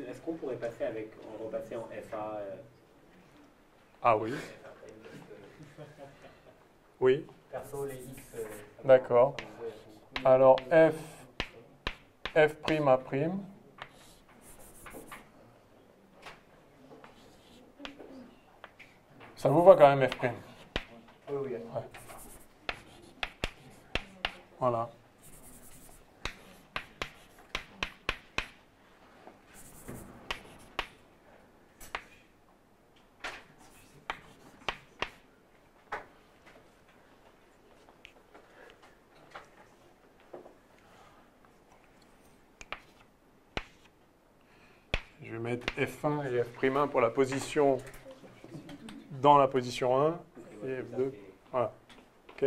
Est-ce qu'on pourrait passer repasser en FA Ah oui. Oui. Perso, les X. D'accord. Alors f' A'. Ça vous va quand même f'? Oui, oui. Ouais. Voilà. Je vais mettre F1 et F'1 pour la position dans la position 1 et F2. Voilà. OK.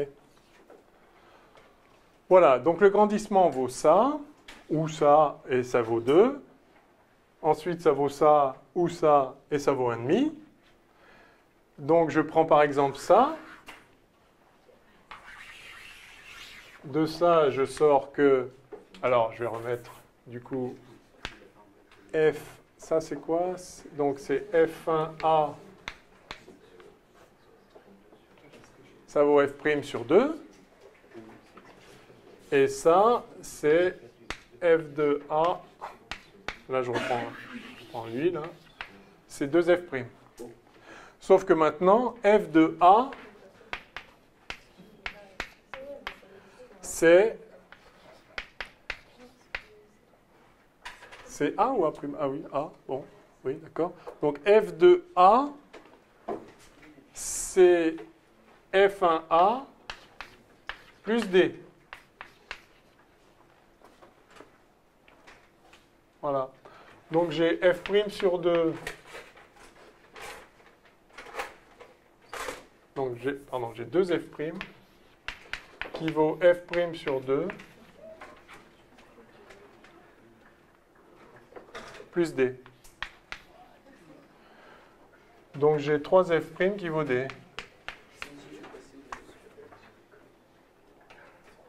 Voilà, donc le grandissement vaut ça, ou ça, et ça vaut 2. Ensuite, ça vaut ça, ou ça, et ça vaut 1,5. Donc je prends par exemple ça. De ça, je sors que... Alors, je vais remettre, du coup, F... Ça, c'est quoi? Donc, c'est F1A. Ça vaut F' sur 2. Et ça, c'est F2A. Là, je reprends lui, là. C'est 2F'. Sauf que maintenant, F2A, c'est A ou A'? Ah oui, A. Bon, oui, d'accord. Donc F de A, c'est F1A plus D. Voilà. Donc j'ai F' sur 2. Donc j'ai 2F' qui vaut F' sur 2 plus D. Donc j'ai 3F' qui vaut D.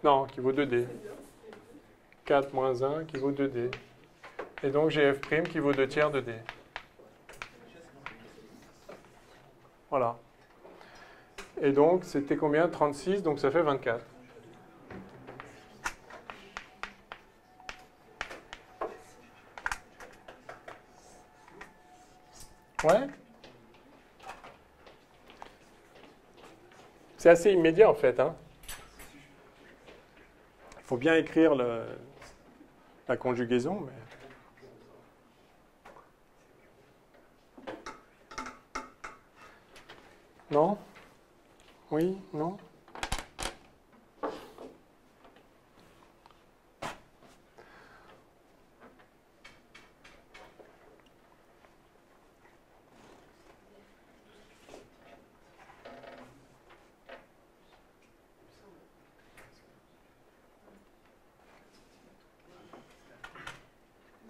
Non, qui vaut 2D. 4 moins 1 qui vaut 2D. Et donc j'ai F' qui vaut 2 tiers de D. Voilà. Et donc c'était combien? 36, donc ça fait 24. Ouais. C'est assez immédiat en fait. Hein. Il faut bien écrire la conjugaison. Mais... Non? Oui? Non?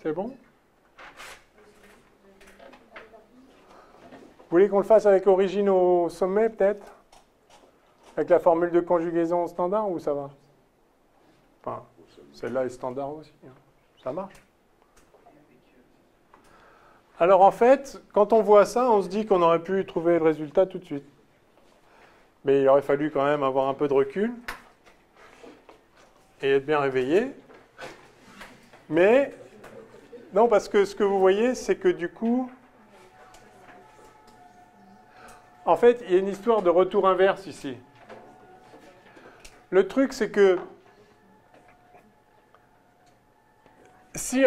C'est bon? Vous voulez qu'on le fasse avec origine au sommet, peut-être? Avec la formule de conjugaison standard, ou ça va? Enfin, celle-là est standard aussi. Hein. Ça marche. Alors, en fait, quand on voit ça, on se dit qu'on aurait pu trouver le résultat tout de suite. Mais il aurait fallu quand même avoir un peu de recul et être bien réveillé. Mais... Non, parce que ce que vous voyez, c'est que du coup, en fait, il y a une histoire de retour inverse ici. Le truc, c'est que si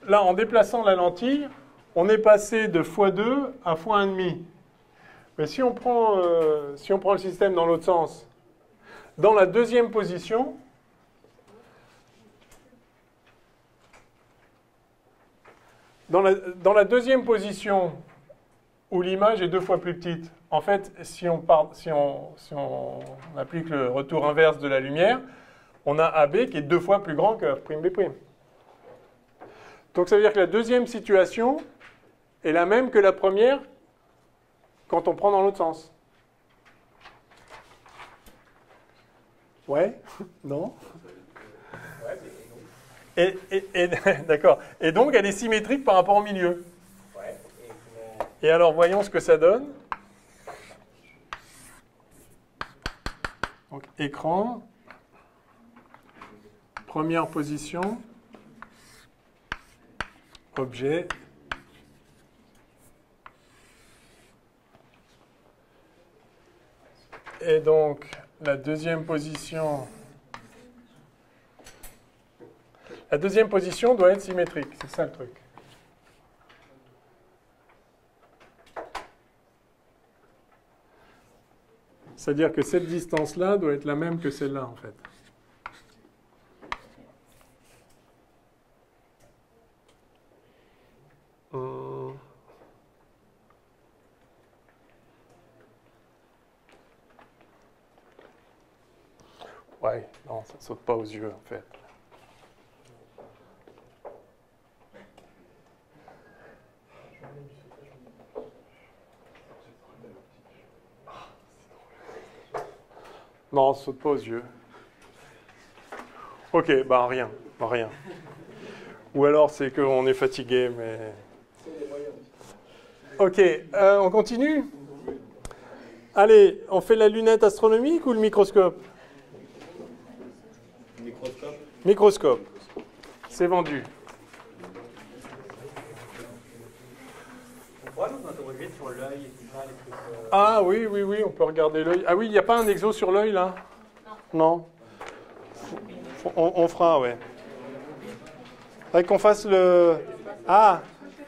là, en déplaçant la lentille, on est passé de x2 à x1,5. Mais si on prend le système dans l'autre sens, dans la deuxième position, dans la deuxième position où l'image est 2 fois plus petite, en fait, si on applique le retour inverse de la lumière, on a AB qui est 2 fois plus grand que F'B'. Donc ça veut dire que la deuxième situation est la même que la première quand on prend dans l'autre sens. Ouais? Non? D'accord. Et donc, elle est symétrique par rapport au milieu. Ouais. Et alors, voyons ce que ça donne. Donc, écran. Première position. Objet. Et donc, la deuxième position... La deuxième position doit être symétrique, c'est ça le truc. C'est-à-dire que cette distance-là doit être la même que celle-là, en fait. Ouais, non, ça saute pas aux yeux, en fait. Non, ça saute pas aux yeux. Ok, bah rien, rien. Ou alors c'est qu'on est fatigué, mais... Ok, on continue? Allez, on fait la lunette astronomique ou le microscope? Microscope. Microscope. C'est vendu. On pourra nous interroger sur l'œil et tout ça, les trucs. Ah oui, oui, oui, on peut regarder l'œil. Ah oui, il n'y a pas un exo sur l'œil, là? Non. On fera, ouais. Faudrait qu'on fasse le... Ah,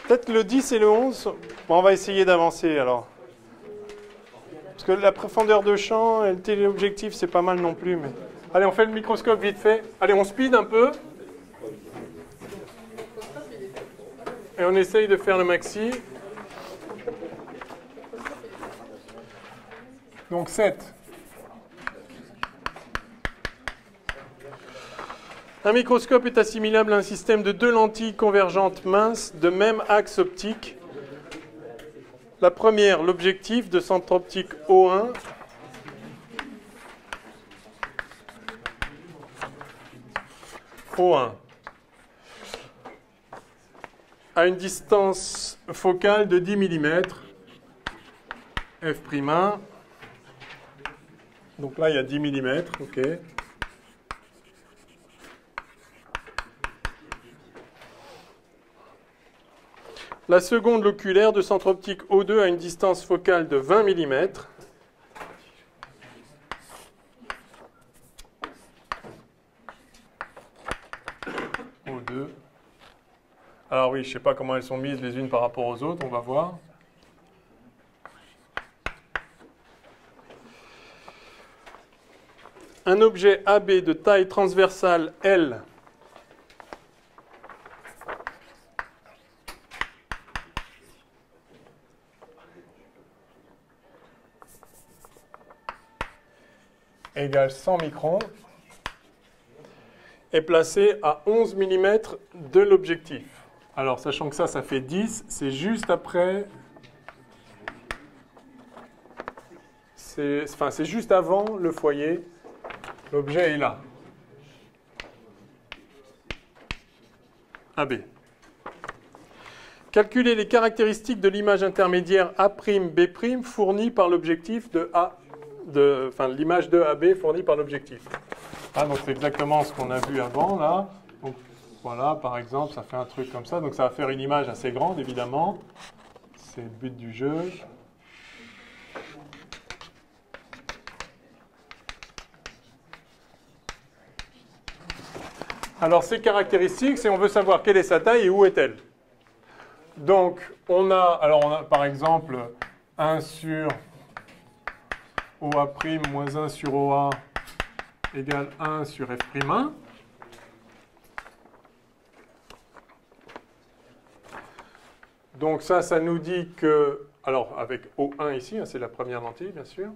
peut-être le 10 et le 11. Bon, on va essayer d'avancer, alors. Parce que la profondeur de champ et le téléobjectif, c'est pas mal non plus, mais... Allez, on fait le microscope vite fait. Allez, on speed un peu. Et on essaye de faire le maxi. Donc 7. Un microscope est assimilable à un système de 2 lentilles convergentes minces de même axe optique. La première, l'objectif de centre optique O1. O1. À une distance focale de 10 mm. F'1. Donc là, il y a 10 mm, ok. La seconde, l'oculaire de centre optique O2 à une distance focale de 20 mm. O2. Alors oui, je ne sais pas comment elles sont mises les unes par rapport aux autres, on va voir. Un objet AB de taille transversale L égale 100 microns est placé à 11 mm de l'objectif. Alors, sachant que ça fait 10, c'est juste après... C'est juste avant le foyer. L'objet est là. AB. Calculer les caractéristiques de l'image intermédiaire A'B' fournie par l'objectif de A. L'image de AB fournie par l'objectif. Ah, donc c'est exactement ce qu'on a vu avant, là. Donc, voilà, par exemple, ça fait un truc comme ça. Donc ça va faire une image assez grande, évidemment. C'est le but du jeu. Alors, ces caractéristiques, c'est on veut savoir quelle est sa taille et où est-elle. Donc, on a par exemple 1 sur OA' moins 1 sur OA égale 1 sur F'1. Donc ça nous dit que, alors avec O1 ici, c'est la première lentille, bien sûr.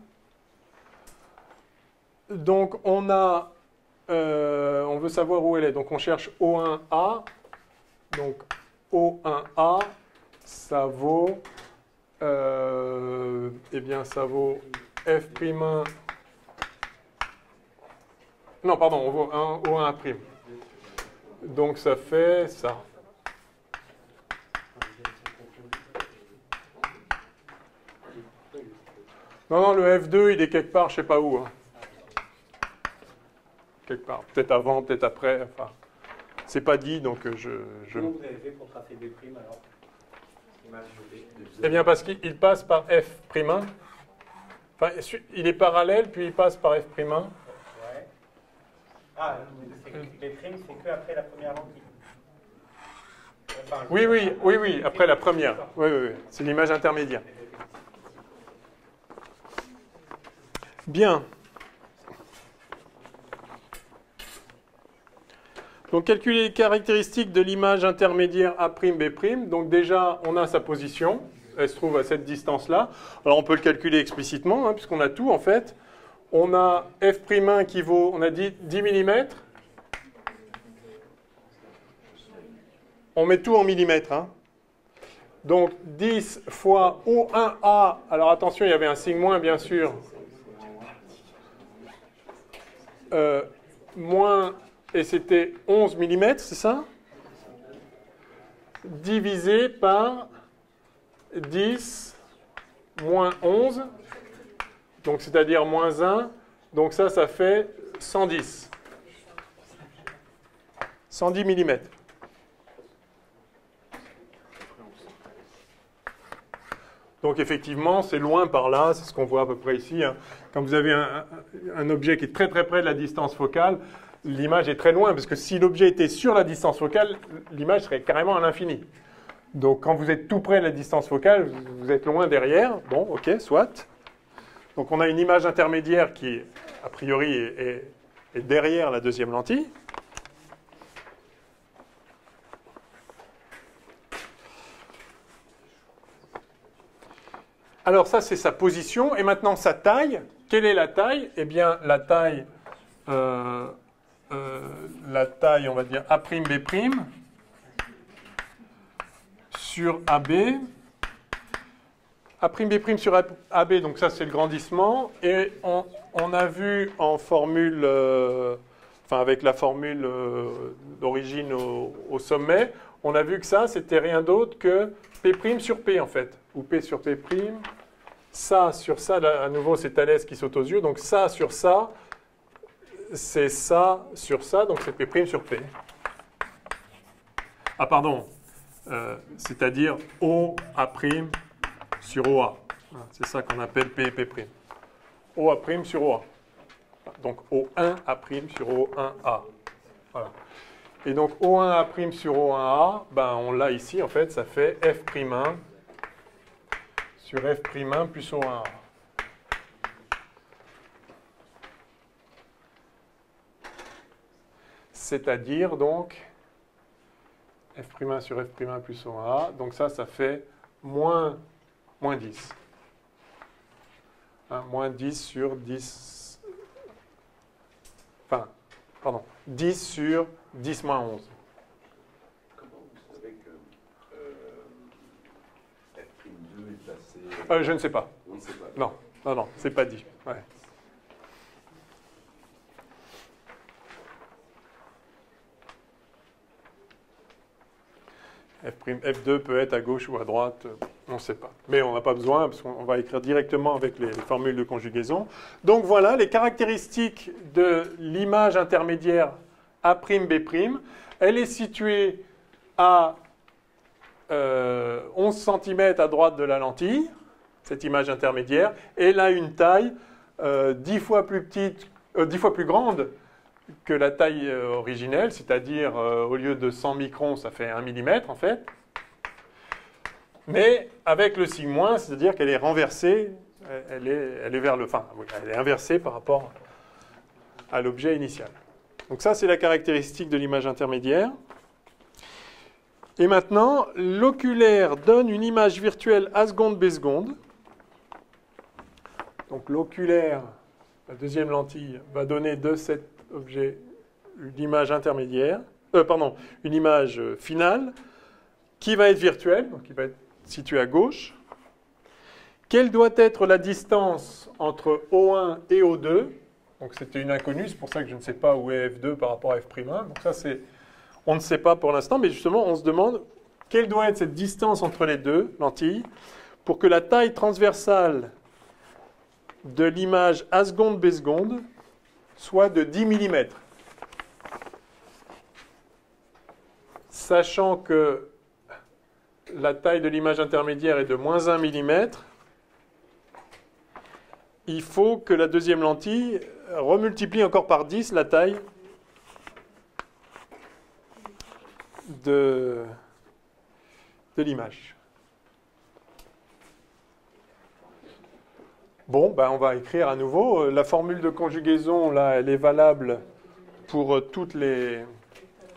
Donc on veut savoir où elle est. Donc on cherche O1A. Donc O1A, ça vaut, ça vaut F'. Non, pardon, on vaut O1A'. Donc ça fait ça. Non, le F2, il est quelque part, je ne sais pas où. Hein. Quelque part. Peut-être avant, peut-être après. Enfin, c'est pas dit, donc je... Comment vous avez fait pour tracer B' alors? Eh bien, parce qu'il passe par F'1. Enfin, il est parallèle, puis il passe par F'1. Ouais. Ah, B', c'est que après la première lentille. Enfin, Oui, après la première. Oui. C'est l'image intermédiaire. Bien. Donc, calculer les caractéristiques de l'image intermédiaire A'B'. Donc, déjà, on a sa position. Elle se trouve à cette distance-là. Alors, on peut le calculer explicitement, puisqu'on a tout, en fait. On a F'1 qui vaut, on a dit, 10 mm. On met tout en millimètres. Donc, 10 fois O1A. Alors, attention, il y avait un signe moins, bien sûr. Moins, et c'était 11 mm, c'est ça? Divisé par 10 moins 11. Donc, c'est-à-dire moins 1. Donc, ça fait 110. 110 mm. Donc effectivement, c'est loin par là, c'est ce qu'on voit à peu près ici. Quand vous avez un objet qui est très très près de la distance focale, l'image est très loin, parce que si l'objet était sur la distance focale, l'image serait carrément à l'infini. Donc quand vous êtes tout près de la distance focale, vous êtes loin derrière. Bon, ok, soit. Donc on a une image intermédiaire qui, a priori, est derrière la deuxième lentille. Alors ça, c'est sa position. Et maintenant, sa taille. Quelle est la taille? Eh bien, la taille, on va dire A'B' sur AB. A'B' sur AB, donc ça, c'est le grandissement. Et on a vu en formule, avec la formule d'origine au sommet, on a vu que ça, c'était rien d'autre que P' sur P, en fait. Ou P sur P'. Ça sur ça, là, à nouveau, c'est Thalès qui saute aux yeux. Donc ça sur ça, c'est ça sur ça, donc c'est P' sur P. Ah, pardon. C'est-à-dire OA' sur OA. C'est ça qu'on appelle P et P'. OA' sur OA. Donc O1A' sur O1A. Voilà. Et donc O1A' sur O1A, on l'a ici, en fait, ça fait F'1 sur F'1 plus O1A. C'est-à-dire, donc, F'1 sur F'1 plus O1A. Donc ça fait moins 10. Moins 10 sur 10... Enfin, pardon. 10 sur 10 moins 11. Comment vous savez que F'2 est placé... Je ne sais pas. On ne sait pas. Non, c'est pas dit. Ouais. F2 peut être à gauche ou à droite, on ne sait pas. Mais on n'a pas besoin, parce qu'on va écrire directement avec les formules de conjugaison. Donc voilà, les caractéristiques de l'image intermédiaire A'B'. Elle est située à 11 cm à droite de la lentille, cette image intermédiaire. Et elle a une taille 10 fois plus grande que la taille originelle, c'est-à-dire au lieu de 100 microns, ça fait 1 mm en fait. Mais avec le signe moins, c'est-à-dire qu'elle est renversée, elle est vers le, enfin, elle est inversée par rapport à l'objet initial. Donc ça, c'est la caractéristique de l'image intermédiaire. Et maintenant, l'oculaire donne une image virtuelle A seconde B seconde. Donc l'oculaire, la deuxième lentille, va donner de cet objet une image intermédiaire, une image finale, qui va être virtuelle, donc qui va être située à gauche. Quelle doit être la distance entre O1 et O2? Donc c'était une inconnue, c'est pour ça que je ne sais pas où est F2 par rapport à F'1. Donc ça, on ne sait pas pour l'instant, mais justement, on se demande quelle doit être cette distance entre les deux lentilles pour que la taille transversale de l'image A seconde B seconde soit de 10 mm. Sachant que la taille de l'image intermédiaire est de moins 1 mm, il faut que la deuxième lentille remultiplie encore par 10 la taille de l'image. Bon, ben on va écrire à nouveau. La formule de conjugaison, là, elle est valable pour toutes les...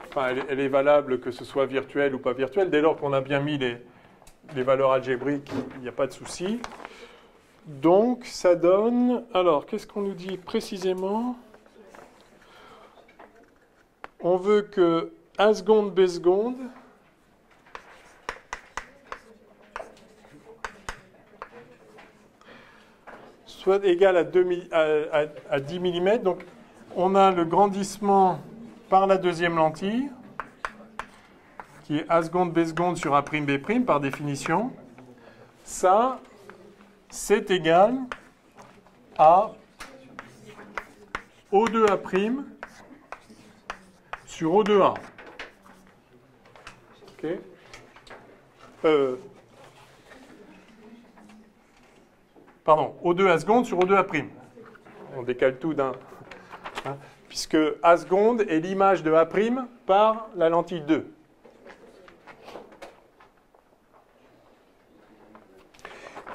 Enfin, elle est valable que ce soit virtuel ou pas virtuel. Dès lors qu'on a bien mis les valeurs algébriques, il n'y a pas de souci. Donc, ça donne... Alors, qu'est-ce qu'on nous dit précisément? On veut que A seconde, B seconde... soit égal à 10 mm. Donc, on a le grandissement par la deuxième lentille, qui est A seconde, B seconde sur A', B', par définition. Ça, c'est égal à O2A' sur O2A. OK. Pardon, O2 A seconde sur O2 A'. On décale tout d'un. Hein, puisque A seconde est l'image de A' par la lentille 2.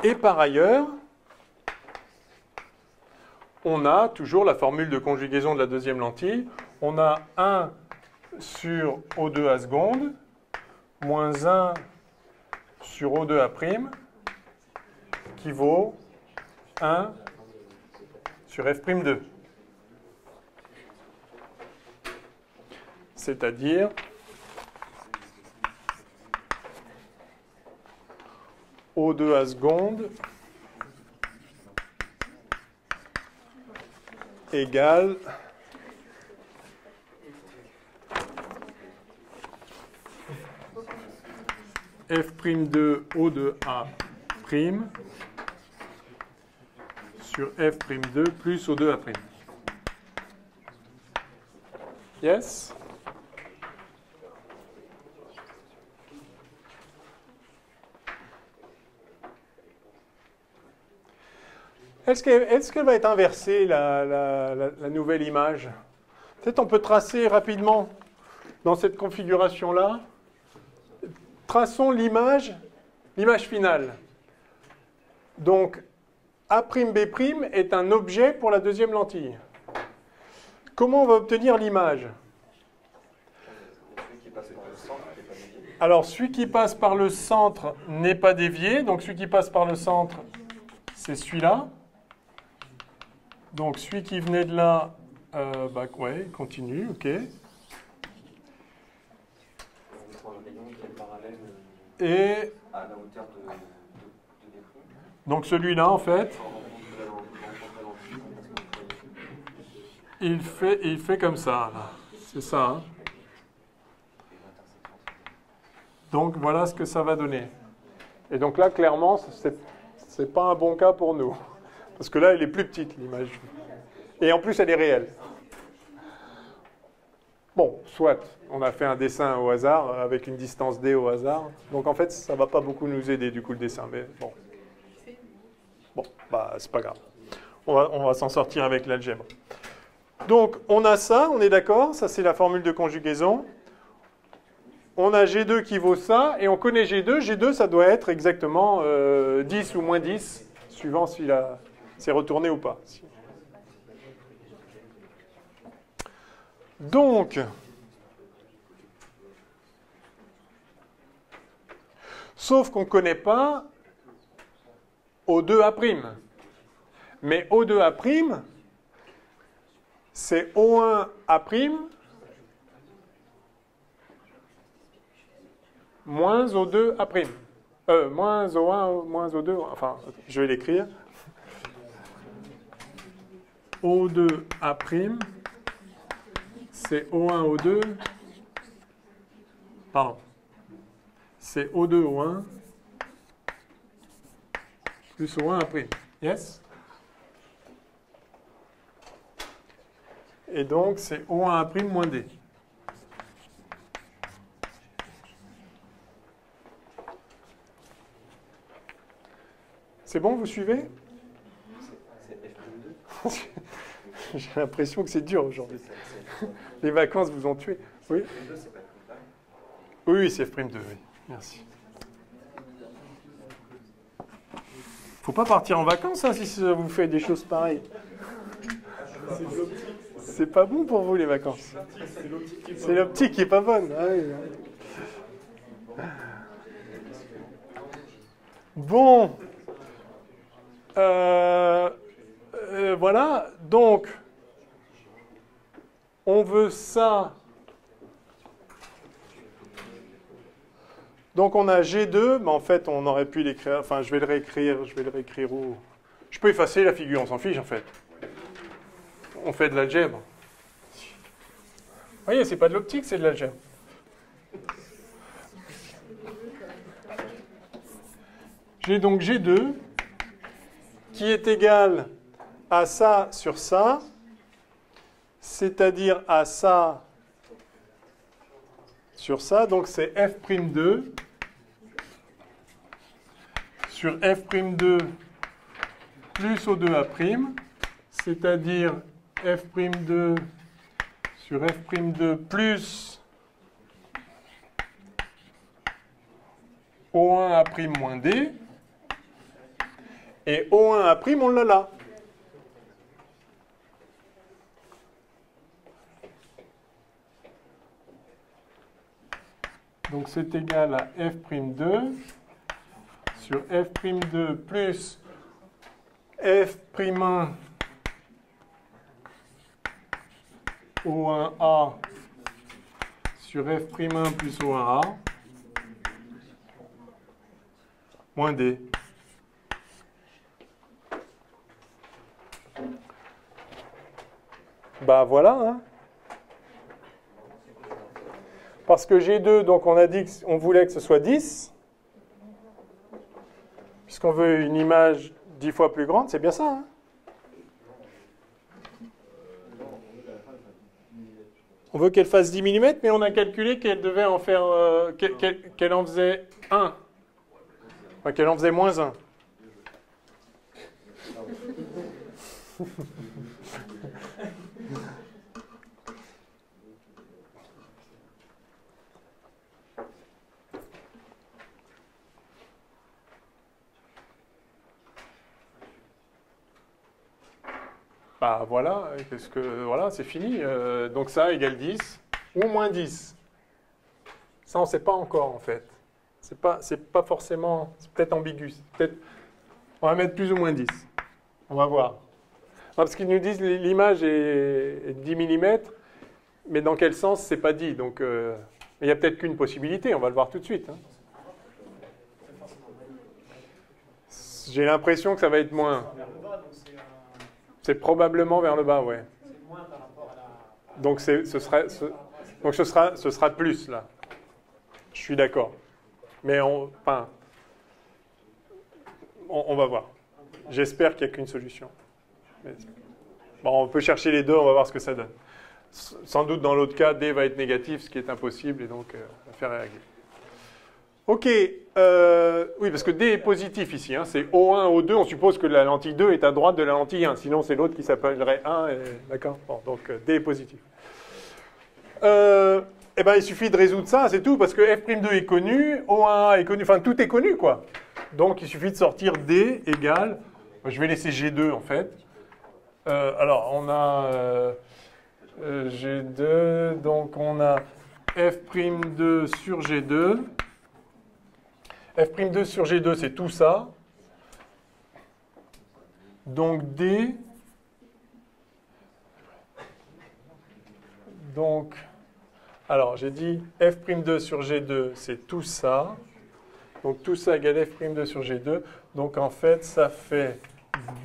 Et par ailleurs, on a toujours la formule de conjugaison de la deuxième lentille. On a 1 sur O2 A seconde moins 1 sur O2 A' qui vaut 1 sur F'2. C'est-à-dire O2 A seconde égale F'2 O2 A' sur F'2 plus O2 A'. Yes? Est-ce qu'elle va être inversée, la nouvelle image? Peut-être on peut tracer rapidement dans cette configuration-là. Traçons l'image finale. Donc, A'B' est un objet pour la deuxième lentille. Comment on va obtenir l'image? Alors, celui qui passe par le centre n'est pas dévié. Donc, celui qui passe par le centre, c'est celui-là. Donc, celui qui venait de là, ouais, continue, OK. Et donc, celui-là, en fait, il fait comme ça. C'est ça. Hein. Donc, voilà ce que ça va donner. Et donc là, clairement, c'est pas un bon cas pour nous. Parce que là, elle est plus petite, l'image. Et en plus, elle est réelle. Bon, soit, on a fait un dessin au hasard, avec une distance d au hasard. Donc en fait, ça ne va pas beaucoup nous aider, du coup, le dessin. Mais bon. Bon, bah, c'est pas grave. On va s'en sortir avec l'algèbre. Donc, on a ça, on est d'accord. Ça, c'est la formule de conjugaison. On a G2 qui vaut ça, et on connaît G2. G2, ça doit être exactement 10 ou moins 10, suivant si c'est retourné ou pas. Donc, sauf qu'on ne connaît pas O2A'. Mais O2A', c'est O1A' moins O2A'. Moins O1, moins O2, enfin, je vais l'écrire. O2A', c'est O1, O2, pardon, c'est O2, O1, plus O1A'. Yes? Et donc, c'est O1A' moins D. C'est bon, vous suivez? J'ai l'impression que c'est dur aujourd'hui. Les vacances vous ont tué. Oui. Oui, oui, c'est f'2, oui. Merci. Faut pas partir en vacances hein, si ça vous fait des choses pareilles. C'est pas bon pour vous les vacances. C'est l'optique qui est pas bonne. Ah oui. Bon. Voilà. Donc, on veut ça. Donc on a G2, mais en fait on aurait pu l'écrire, enfin je vais le réécrire où? Je peux effacer la figure, on s'en fiche en fait. On fait de l'algèbre. Vous voyez, c'est pas de l'optique, c'est de l'algèbre. J'ai donc G2 qui est égal à ça sur ça, c'est-à-dire à ça sur ça, donc c'est f'2 sur f'2 plus O2A', c'est-à-dire f'2 sur f'2 plus O1A' moins D, et O1A', on l'a là. Donc c'est égal à f'2 sur f'2 plus f'1 O1A sur f'1 plus O1A moins D. Bah voilà, hein. Parce que G2, donc on a dit qu'on voulait que ce soit 10. Puisqu'on veut une image 10 fois plus grande, c'est bien ça, hein. On veut qu'elle fasse 10 mm, mais on a calculé qu'elle devait en faire, qu'elle en faisait 1. Enfin, qu'elle en faisait moins 1. Bah voilà, voilà, c'est fini. Donc ça égale 10 ou moins 10. Ça, on ne sait pas encore en fait. C'est pas forcément, c'est peut-être ambigu. On va mettre plus ou moins 10. On va voir. Parce qu'ils nous disent l'image est 10 mm, mais dans quel sens, c'est pas dit. Donc il n'y a peut-être qu'une possibilité, on va le voir tout de suite. Hein. J'ai l'impression que ça va être moins. C'est probablement vers le bas, ouais. C'est moins par rapport à la... Donc ce sera plus, là. Je suis d'accord. Mais on va voir. J'espère qu'il n'y a qu'une solution. Bon, on peut chercher les deux, on va voir ce que ça donne. Sans doute, dans l'autre cas, D va être négatif, ce qui est impossible, et donc l'affaire est réglée. Ok, oui, parce que D est positif ici, hein, c'est O1, O2, on suppose que la lentille 2 est à droite de la lentille 1, sinon c'est l'autre qui s'appellerait 1, d'accord? Bon, donc D est positif. Eh ben, il suffit de résoudre ça, c'est tout, parce que f'2 est connu, O1A est connu, enfin tout est connu, quoi. Donc il suffit de sortir D égale, je vais laisser G2 en fait. Alors, on a G2, donc on a f'2 sur G2. F'2 sur G2, c'est tout ça. Donc D. Donc, alors j'ai dit f'2 sur G2, c'est tout ça. Donc tout ça égale f'2 sur G2. Donc en fait, ça fait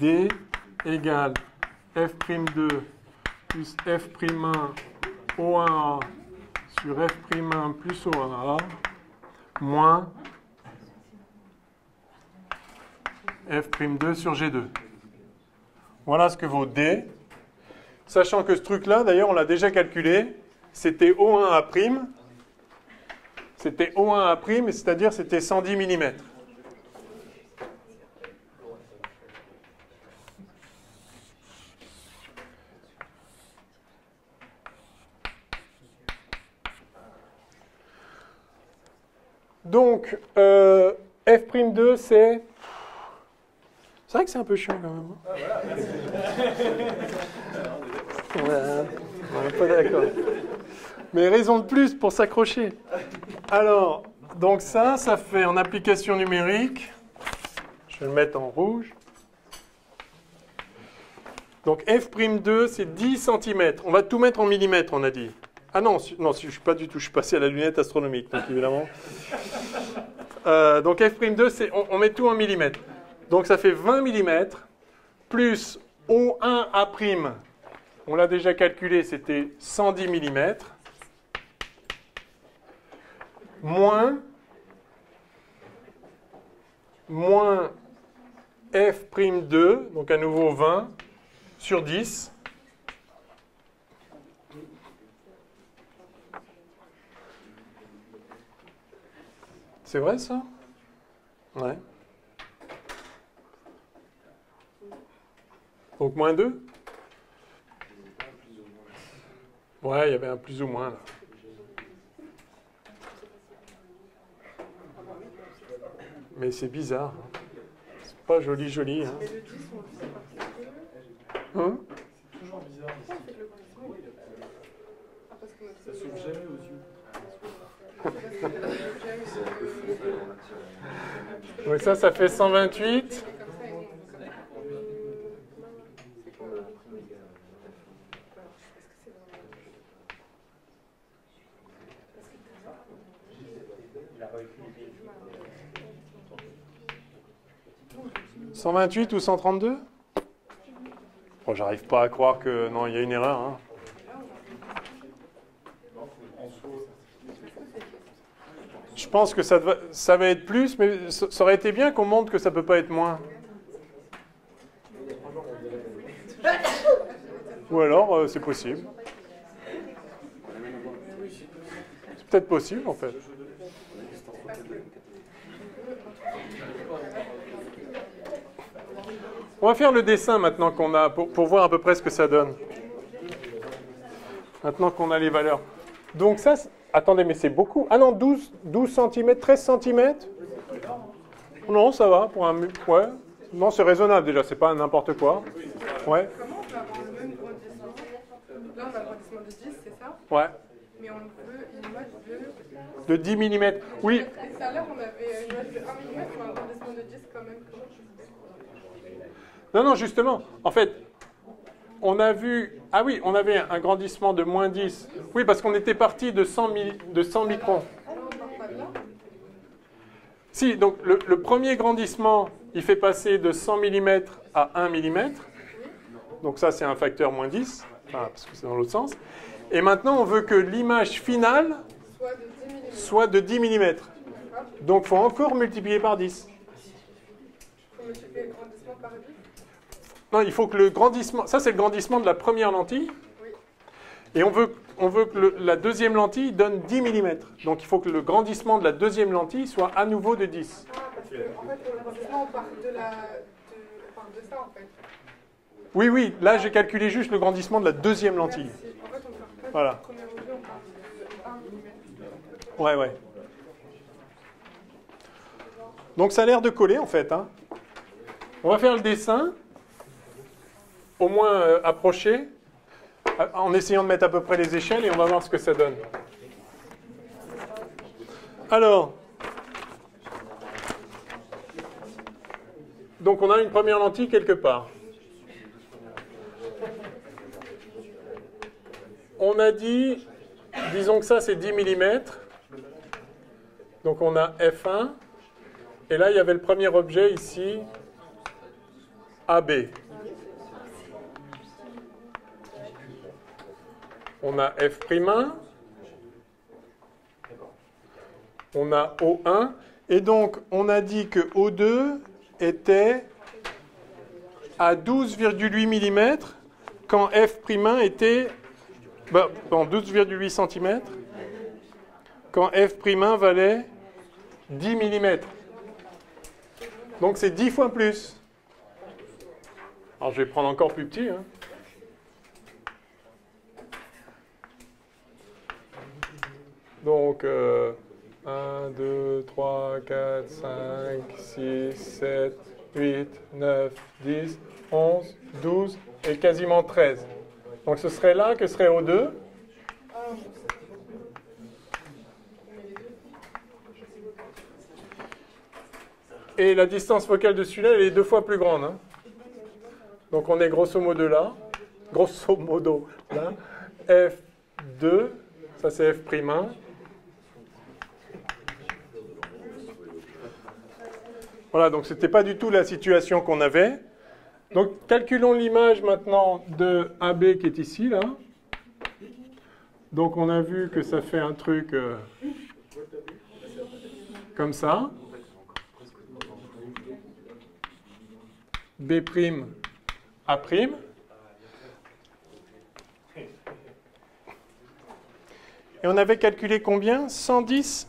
D égale f'2 plus f'1 O1A sur f'1 plus O1A moins f'2 sur G2. Voilà ce que vaut D. Sachant que ce truc-là, d'ailleurs, on l'a déjà calculé, c'était O1A'. C'était O1A', c'est-à-dire c'était 110 mm. Donc, F'2, c'est... C'est vrai que c'est un peu chiant quand même. Voilà, on n'est pas d'accord. Mais raison de plus pour s'accrocher. Alors, donc ça fait en application numérique. Je vais le mettre en rouge. Donc F'2, c'est 10 cm. On va tout mettre en millimètres, on a dit. Ah non, non, je suis pas du tout. Je suis passé à la lunette astronomique, donc évidemment. Donc F'2, on met tout en millimètres. Donc ça fait 20 mm plus O1A'. On l'a déjà calculé, c'était 110 mm. Moins F'2, donc à nouveau 20, sur 10. C'est vrai ça? Ouais. Donc moins 2? Ouais, il y avait un plus ou moins là. Mais c'est bizarre. Hein. C'est pas joli, joli. Hein. Mais le 10, on le fait parce que... Hein? C'est toujours bizarre. Pourquoi on fait le grand? Ah, parce que Ça s'ouvre jamais aux yeux. Donc ça fait 128. « 128 ou 132 ?» Oh, j'arrive pas à croire que... Non, il y a une erreur. Hein. Je pense que ça va être plus, mais ça aurait été bien qu'on montre que ça peut pas être moins. Ou alors, c'est possible. C'est peut-être possible, en fait. On va faire le dessin maintenant qu'on a, pour voir à peu près ce que ça donne. Maintenant qu'on a les valeurs. Donc ça, attendez, mais c'est beaucoup. Ah non, 12 cm, 13 cm. Non, ça va, pour un... Ouais. Non, c'est raisonnable déjà, c'est pas n'importe quoi. Ouais. Comment on peut avoir le même grandissement? Là, on a un grandissement de 10, c'est ça? Ouais. Mais on veut une image De 10 mm. Oui. Et tout à l'heure, on avait une image de 1 mm, mais un grandissement de 10 quand même. Comment je fais? Non, non, justement. En fait, on a vu... Ah oui, on avait un grandissement de moins 10. Oui, parce qu'on était parti de 100 microns. Ah non, on part pas de là. Si, donc le premier grandissement, il fait passer de 100 mm à 1 mm. Donc ça, c'est un facteur moins 10, enfin, parce que c'est dans l'autre sens. Et maintenant, on veut que l'image finale soit de 10 mm. Donc, il faut encore multiplier par 10. Il faut multiplier le grandissement par 10. Non, il faut que le grandissement... Ça, c'est le grandissement de la première lentille. Oui. Et on veut que la deuxième lentille donne 10 mm. Donc, il faut que le grandissement de la deuxième lentille soit à nouveau de 10. Ah, parce qu'en fait, pour le grandissement, on part de ça, en fait. Oui, oui, là, j'ai calculé juste le grandissement de la deuxième lentille. Merci. En fait, on part pas Voilà. du premier objet, on part de 1 mm. Ouais, ouais. Donc, ça a l'air de coller, en fait. Hein. On va faire le dessin, au moins approché, en essayant de mettre à peu près les échelles, et on va voir ce que ça donne. Alors, donc on a une première lentille quelque part. On a dit, disons que ça c'est 10 mm. Donc on a F1. Et là, il y avait le premier objet ici, AB. On a F'1. On a O1. Et donc, on a dit que O2 était à 12,8 mm quand F'1 était... dans 12,8 cm quand F'1 valait 10 mm. Donc c'est 10 fois plus. Alors je vais prendre encore plus petit. Hein. Donc 1, 2, 3, 4, 5, 6, 7, 8, 9, 10, 11, 12 et quasiment 13. Donc ce serait là que serait O2. Et la distance focale de celui-là, elle est 2 fois plus grande. Hein. Donc on est grosso modo là. Grosso modo là. F2, ça c'est F'1. Voilà, donc ce n'était pas du tout la situation qu'on avait. Donc calculons l'image maintenant de AB qui est ici, là. Donc on a vu que ça fait un truc comme ça. B', A'. Et on avait calculé combien? 110.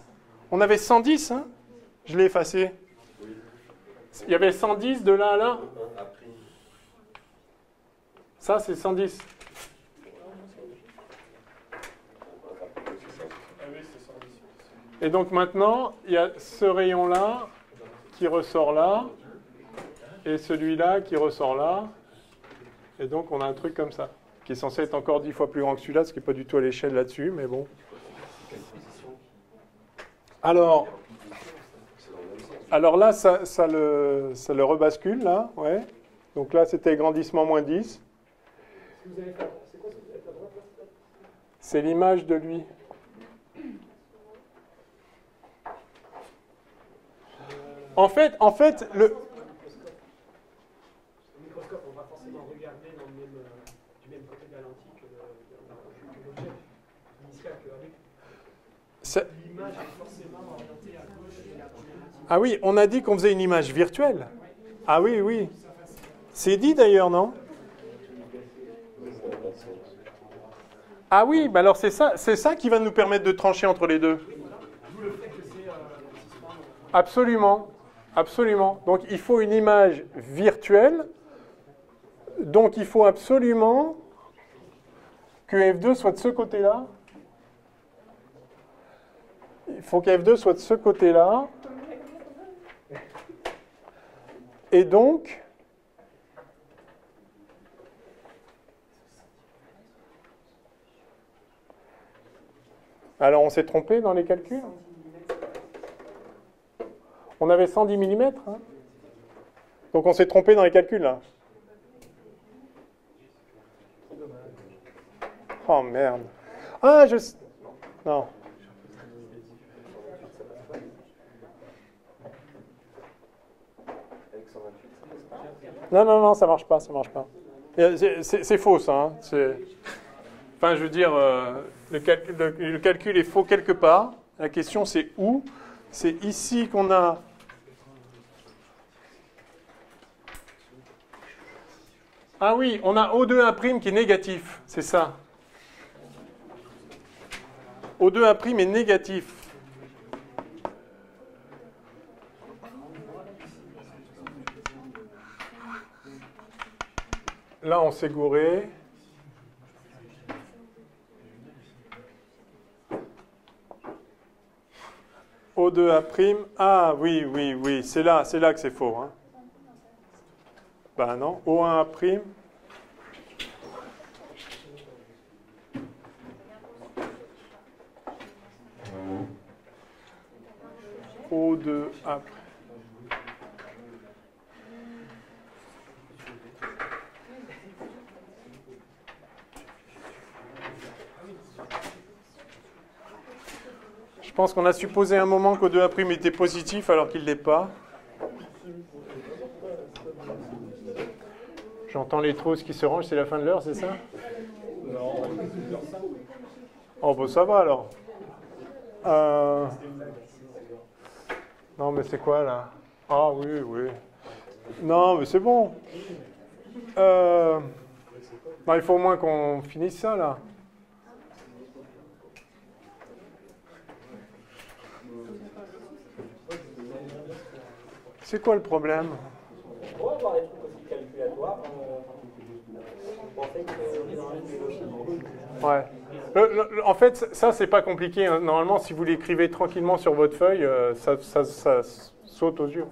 On avait 110, hein? Je l'ai effacé. Il y avait 110 de là à là. Ça, c'est 110. Et donc maintenant, il y a ce rayon-là qui ressort là, et celui-là qui ressort là. Et donc on a un truc comme ça, qui est censé être encore 10 fois plus grand que celui-là, ce qui n'est pas du tout à l'échelle là-dessus, mais bon. Alors là, ça le rebascule, là, ouais. Donc là, c'était agrandissement moins 10. C'est l'image de lui. En fait, le... Au microscope, on va forcément regarder du même côté de la lentille que l'objet initial que avec. L'image est forcément orientée à gauche de la première lentille. Ah oui, on a dit qu'on faisait une image virtuelle. Ah oui, oui. C'est dit d'ailleurs, non? Ah oui, bah alors c'est ça qui va nous permettre de trancher entre les deux. Absolument, absolument. Donc il faut une image virtuelle. Donc il faut absolument que F2 soit de ce côté-là. Il faut que F2 soit de ce côté-là. Et donc, alors on s'est trompé dans les calculs. On avait 110 mm. Hein. Donc on s'est trompé dans les calculs là. Oh merde. Ah, non. Non, ça marche pas, ça marche pas. C'est faux, ça. Hein. Enfin, je veux dire, le calcul est faux quelque part. La question, c'est où? C'est ici qu'on a... Ah oui, on a O2' qui est négatif, c'est ça. O2' est négatif. Là, on s'est gouré. O2'. Ah oui, c'est là que c'est faux. Hein. Ben non, O1'. O2'. Je pense qu'on a supposé un moment qu'O2' était positif alors qu'il ne l'est pas. J'entends les trousses qui se rangent, c'est la fin de l'heure, c'est ça? Non, Oh, bah ça va alors. Non, mais c'est quoi là? Ah oui. Non, mais c'est bon. Non, il faut au moins qu'on finisse ça là. C'est quoi le problème? On va avoir des trucs aussi calculatoires. On pensait que Ouais. En fait, ça, c'est pas compliqué. Hein. Normalement, si vous l'écrivez tranquillement sur votre feuille, ça saute aux yeux.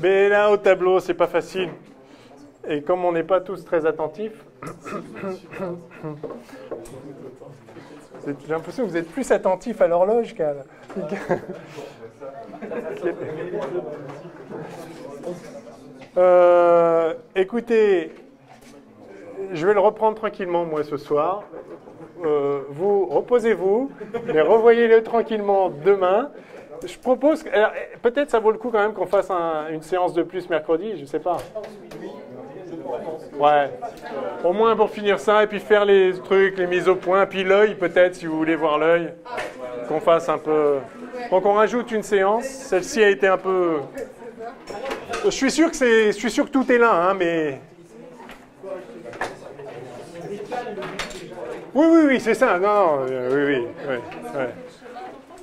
Mais là, au tableau, c'est pas facile. Et comme on n'est pas tous très attentifs, j'ai l'impression que vous êtes plus attentifs à l'horloge qu'à... Écoutez, je vais le reprendre tranquillement, moi, ce soir. Vous, reposez-vous, mais revoyez-le tranquillement demain. Je propose, peut-être ça vaut le coup quand même qu'on fasse une séance de plus mercredi, je ne sais pas. Ouais. Au moins pour finir ça, et puis faire les trucs, les mises au point, puis l'œil peut-être, si vous voulez voir l'œil, qu'on fasse un peu... Donc on rajoute une séance, celle-ci a été un peu... Je suis sûr que tout est là, hein, mais... Oui, c'est ça. Non, oui.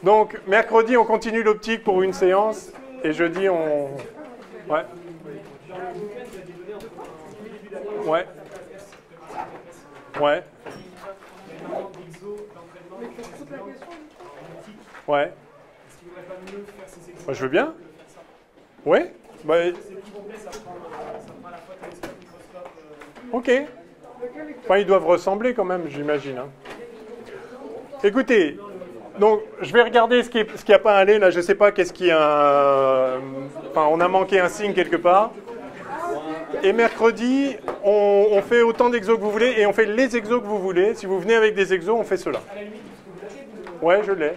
Donc, mercredi, on continue l'optique pour une séance, et jeudi, on... Ouais. Moi, je veux bien. Ouais. Bah... Ok. Enfin, ils doivent ressembler quand même, j'imagine. Hein. Écoutez, donc je vais regarder ce qui n'a pas allé. Là, je ne sais pas qu'est-ce qui a... Enfin, on a manqué un signe quelque part. Et mercredi, on fait autant d'exos que vous voulez et on fait les exos que vous voulez. Si vous venez avec des exos, on fait cela. Ouais, je l'ai.